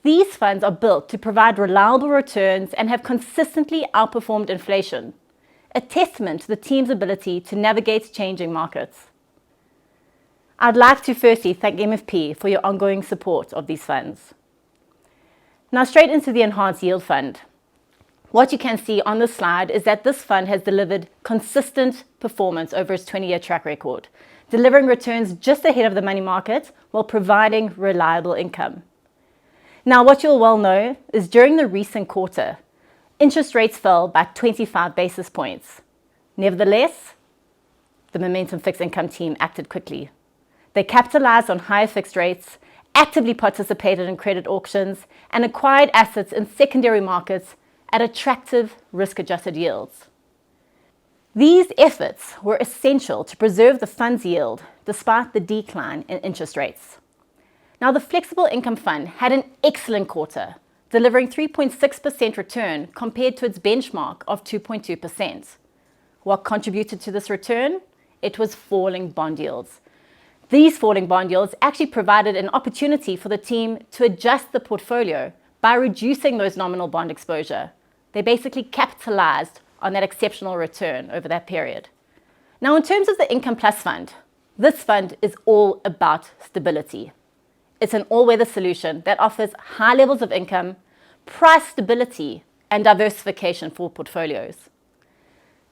These funds are built to provide reliable returns and have consistently outperformed inflation, a testament to the team's ability to navigate changing markets. I'd like to firstly thank MFP for your ongoing support of these funds. Now straight into the Enhanced Yield Fund. What you can see on this slide is that this fund has delivered consistent performance over its 20-year track record, delivering returns just ahead of the money market while providing reliable income. Now, what you'll well know is during the recent quarter, interest rates fell by 25 basis points. Nevertheless, the Momentum Fixed Income team acted quickly. They capitalized on higher fixed rates, actively participated in credit auctions, and acquired assets in secondary markets at attractive risk-adjusted yields. These efforts were essential to preserve the fund's yield despite the decline in interest rates. Now, the Flexible Income Fund had an excellent quarter, delivering 3.6% return compared to its benchmark of 2.2%. What contributed to this return? It was falling bond yields. These falling bond yields actually provided an opportunity for the team to adjust the portfolio by reducing those nominal bond exposure. They basically capitalized on that exceptional return over that period. Now, in terms of the Income Plus Fund, this fund is all about stability. It's an all-weather solution that offers high levels of income, price stability, and diversification for portfolios.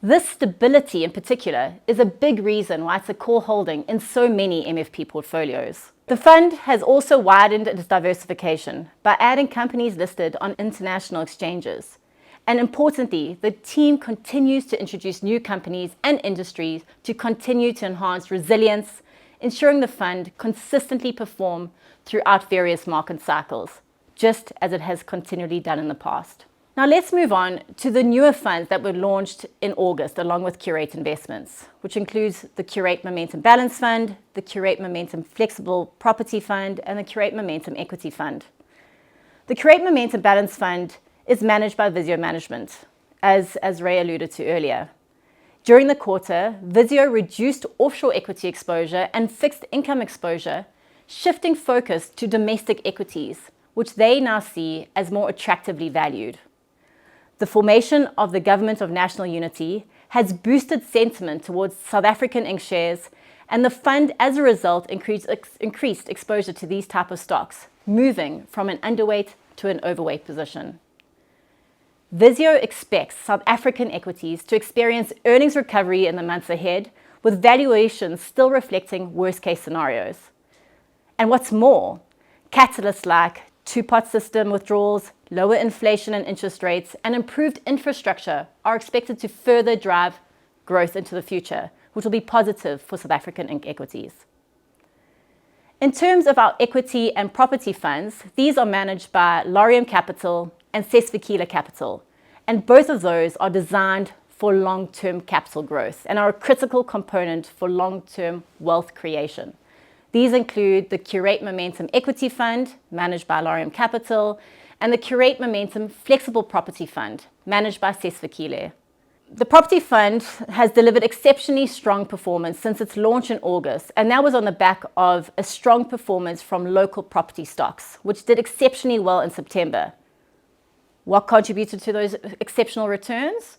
This stability in particular is a big reason why it's a core holding in so many MFP portfolios. The fund has also widened its diversification by adding companies listed on international exchanges. And importantly, the team continues to introduce new companies and industries to continue to enhance resilience, ensuring the fund consistently performs throughout various market cycles, just as it has continually done in the past. Now let's move on to the newer funds that were launched in August along with Curate Investments, which includes the Curate Momentum Balance Fund, the Curate Momentum Flexible Property Fund, and the Curate Momentum Equity Fund. The Curate Momentum Balance Fund is managed by Visio Management, as Ray alluded to earlier. During the quarter, Visio reduced offshore equity exposure and fixed income exposure, shifting focus to domestic equities, which they now see as more attractively valued. The formation of the Government of National Unity has boosted sentiment towards South African Inc. shares, and the fund, as a result, increased exposure to these type of stocks, moving from an underweight to an overweight position. Visio expects South African equities to experience earnings recovery in the months ahead, with valuations still reflecting worst-case scenarios. And what's more, catalysts like two-pot system withdrawals, lower inflation and interest rates, and improved infrastructure are expected to further drive growth into the future, which will be positive for South African equities. In terms of our equity and property funds, these are managed by Laurium Capital and Sesfikile Capital, and both of those are designed for long-term capital growth and are a critical component for long-term wealth creation. These include the Curate Momentum Equity Fund, managed by Laurium Capital, and the Curate Momentum Flexible Property Fund, managed by Sesfikile. The property fund has delivered exceptionally strong performance since its launch in August, and that was on the back of a strong performance from local property stocks, which did exceptionally well in September. What contributed to those exceptional returns?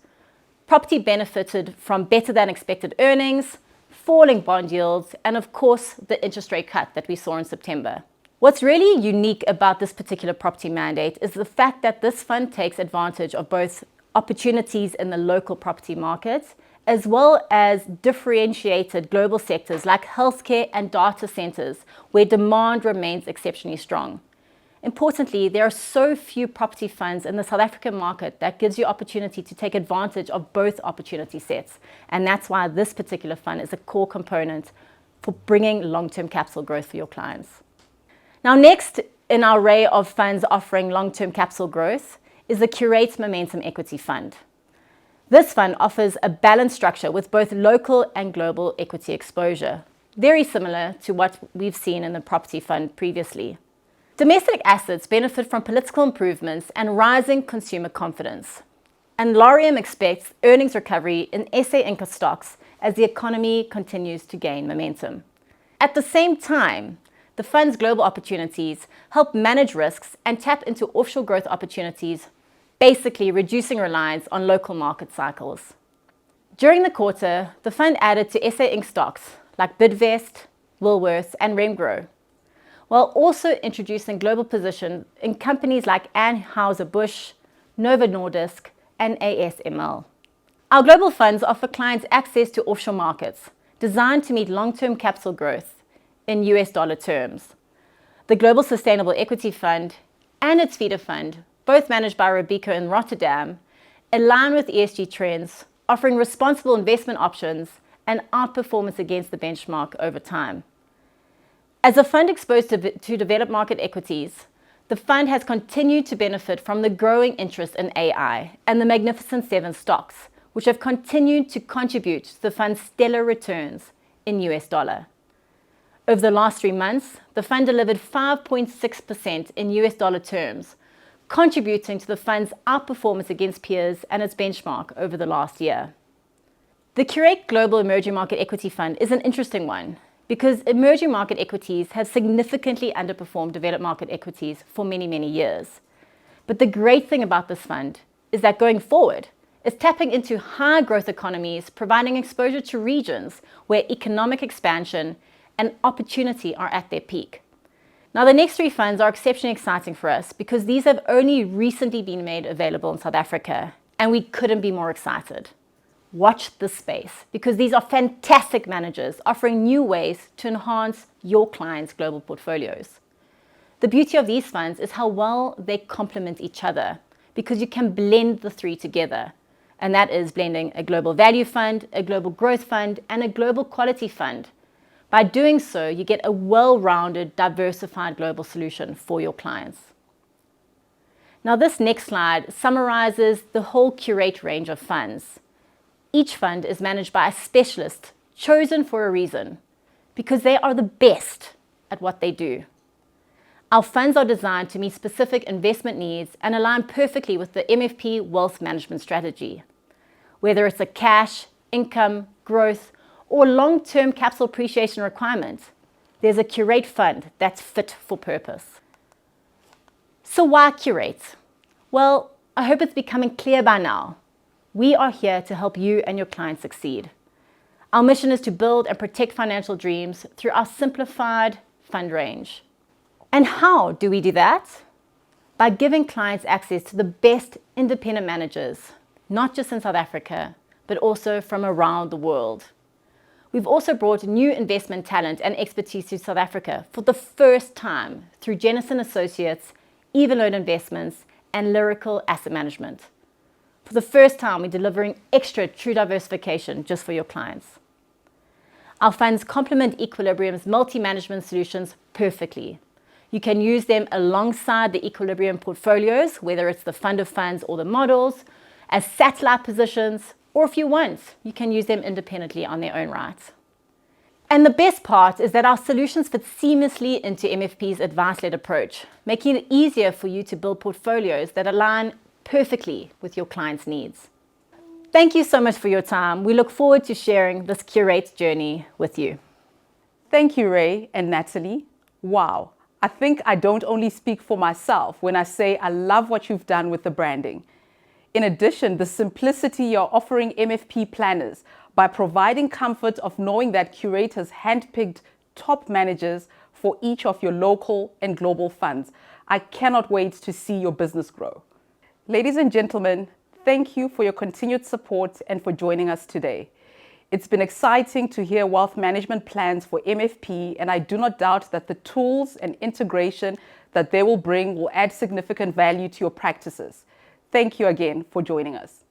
Property benefited from better than expected earnings, falling bond yields, and of course, the interest rate cut that we saw in September. What's really unique about this particular property mandate is the fact that this fund takes advantage of both opportunities in the local property market, as well as differentiated global sectors like healthcare and data centers, where demand remains exceptionally strong. Importantly, there are so few property funds in the South African market that gives you opportunity to take advantage of both opportunity sets. And that's why this particular fund is a core component for bringing long-term capital growth for your clients. Now, next in our array of funds offering long-term capital growth is the Curate Momentum Equity Fund. This fund offers a balanced structure with both local and global equity exposure, very similar to what we've seen in the property fund previously. Domestic assets benefit from political improvements and rising consumer confidence. And Laurium expects earnings recovery in SA Inca stocks as the economy continues to gain momentum. At the same time, the fund's global opportunities help manage risks and tap into offshore growth opportunities, basically reducing reliance on local market cycles. During the quarter, the fund added to SA Inc stocks like Bidvest, Woolworths, and Remgro, while also introducing global position in companies like Anheuser-Busch, Novo Nordisk, and ASML. Our global funds offer clients access to offshore markets designed to meet long-term capital growth in US dollar terms. The Global Sustainable Equity Fund and its feeder fund, both managed by Robeco in Rotterdam, align with ESG trends, offering responsible investment options and outperformance against the benchmark over time. As a fund exposed to developed market equities, the fund has continued to benefit from the growing interest in AI and the Magnificent Seven stocks, which have continued to contribute to the fund's stellar returns in US dollar. Over the last 3 months, the fund delivered 5.6% in US dollar terms, contributing to the fund's outperformance against peers and its benchmark over the last year. The Curate Global Emerging Market Equity Fund is an interesting one, because emerging market equities have significantly underperformed developed market equities for many, many years. But the great thing about this fund is that going forward, it's tapping into high growth economies, providing exposure to regions where economic expansion and opportunity are at their peak. Now, the next 3 funds are exceptionally exciting for us because these have only recently been made available in South Africa, and we couldn't be more excited. Watch this space because these are fantastic managers offering new ways to enhance your clients' global portfolios. The beauty of these funds is how well they complement each other because you can blend the 3 together. And that is blending a global value fund, a global growth fund, and a global quality fund. By doing so, you get a well-rounded, diversified global solution for your clients. Now, this next slide summarizes the whole Curate range of funds. Each fund is managed by a specialist chosen for a reason, because they are the best at what they do. Our funds are designed to meet specific investment needs and align perfectly with the MFP wealth management strategy. Whether it's a cash, income, growth, or long-term capital appreciation requirement, there's a Curate fund that's fit for purpose. So why Curate? Well, I hope it's becoming clear by now. We are here to help you and your clients succeed. Our mission is to build and protect financial dreams through our simplified fund range. And how do we do that? By giving clients access to the best independent managers, not just in South Africa, but also from around the world. We've also brought new investment talent and expertise to South Africa for the first time through Jennison Associates, Evalone Investments, and Lyrical Asset Management. For the first time, we're delivering extra true diversification just for your clients. Our funds complement Equilibrium's multi-management solutions perfectly. You can use them alongside the Equilibrium portfolios, whether it's the fund of funds or the models, as satellite positions, or if you want, you can use them independently on their own right. And the best part is that our solutions fit seamlessly into MFP's advice-led approach, making it easier for you to build portfolios that align perfectly with your clients' needs. Thank you so much for your time. We look forward to sharing this Curate journey with you. Thank you, Ray and Natalie. Wow, I think I don't only speak for myself when I say I love what you've done with the branding. In addition, the simplicity you're offering MFP planners by providing comfort of knowing that Curate has handpicked top managers for each of your local and global funds. I cannot wait to see your business grow. Ladies and gentlemen, thank you for your continued support and for joining us today. It's been exciting to hear wealth management plans for MFP, and I do not doubt that the tools and integration that they will bring will add significant value to your practices. Thank you again for joining us.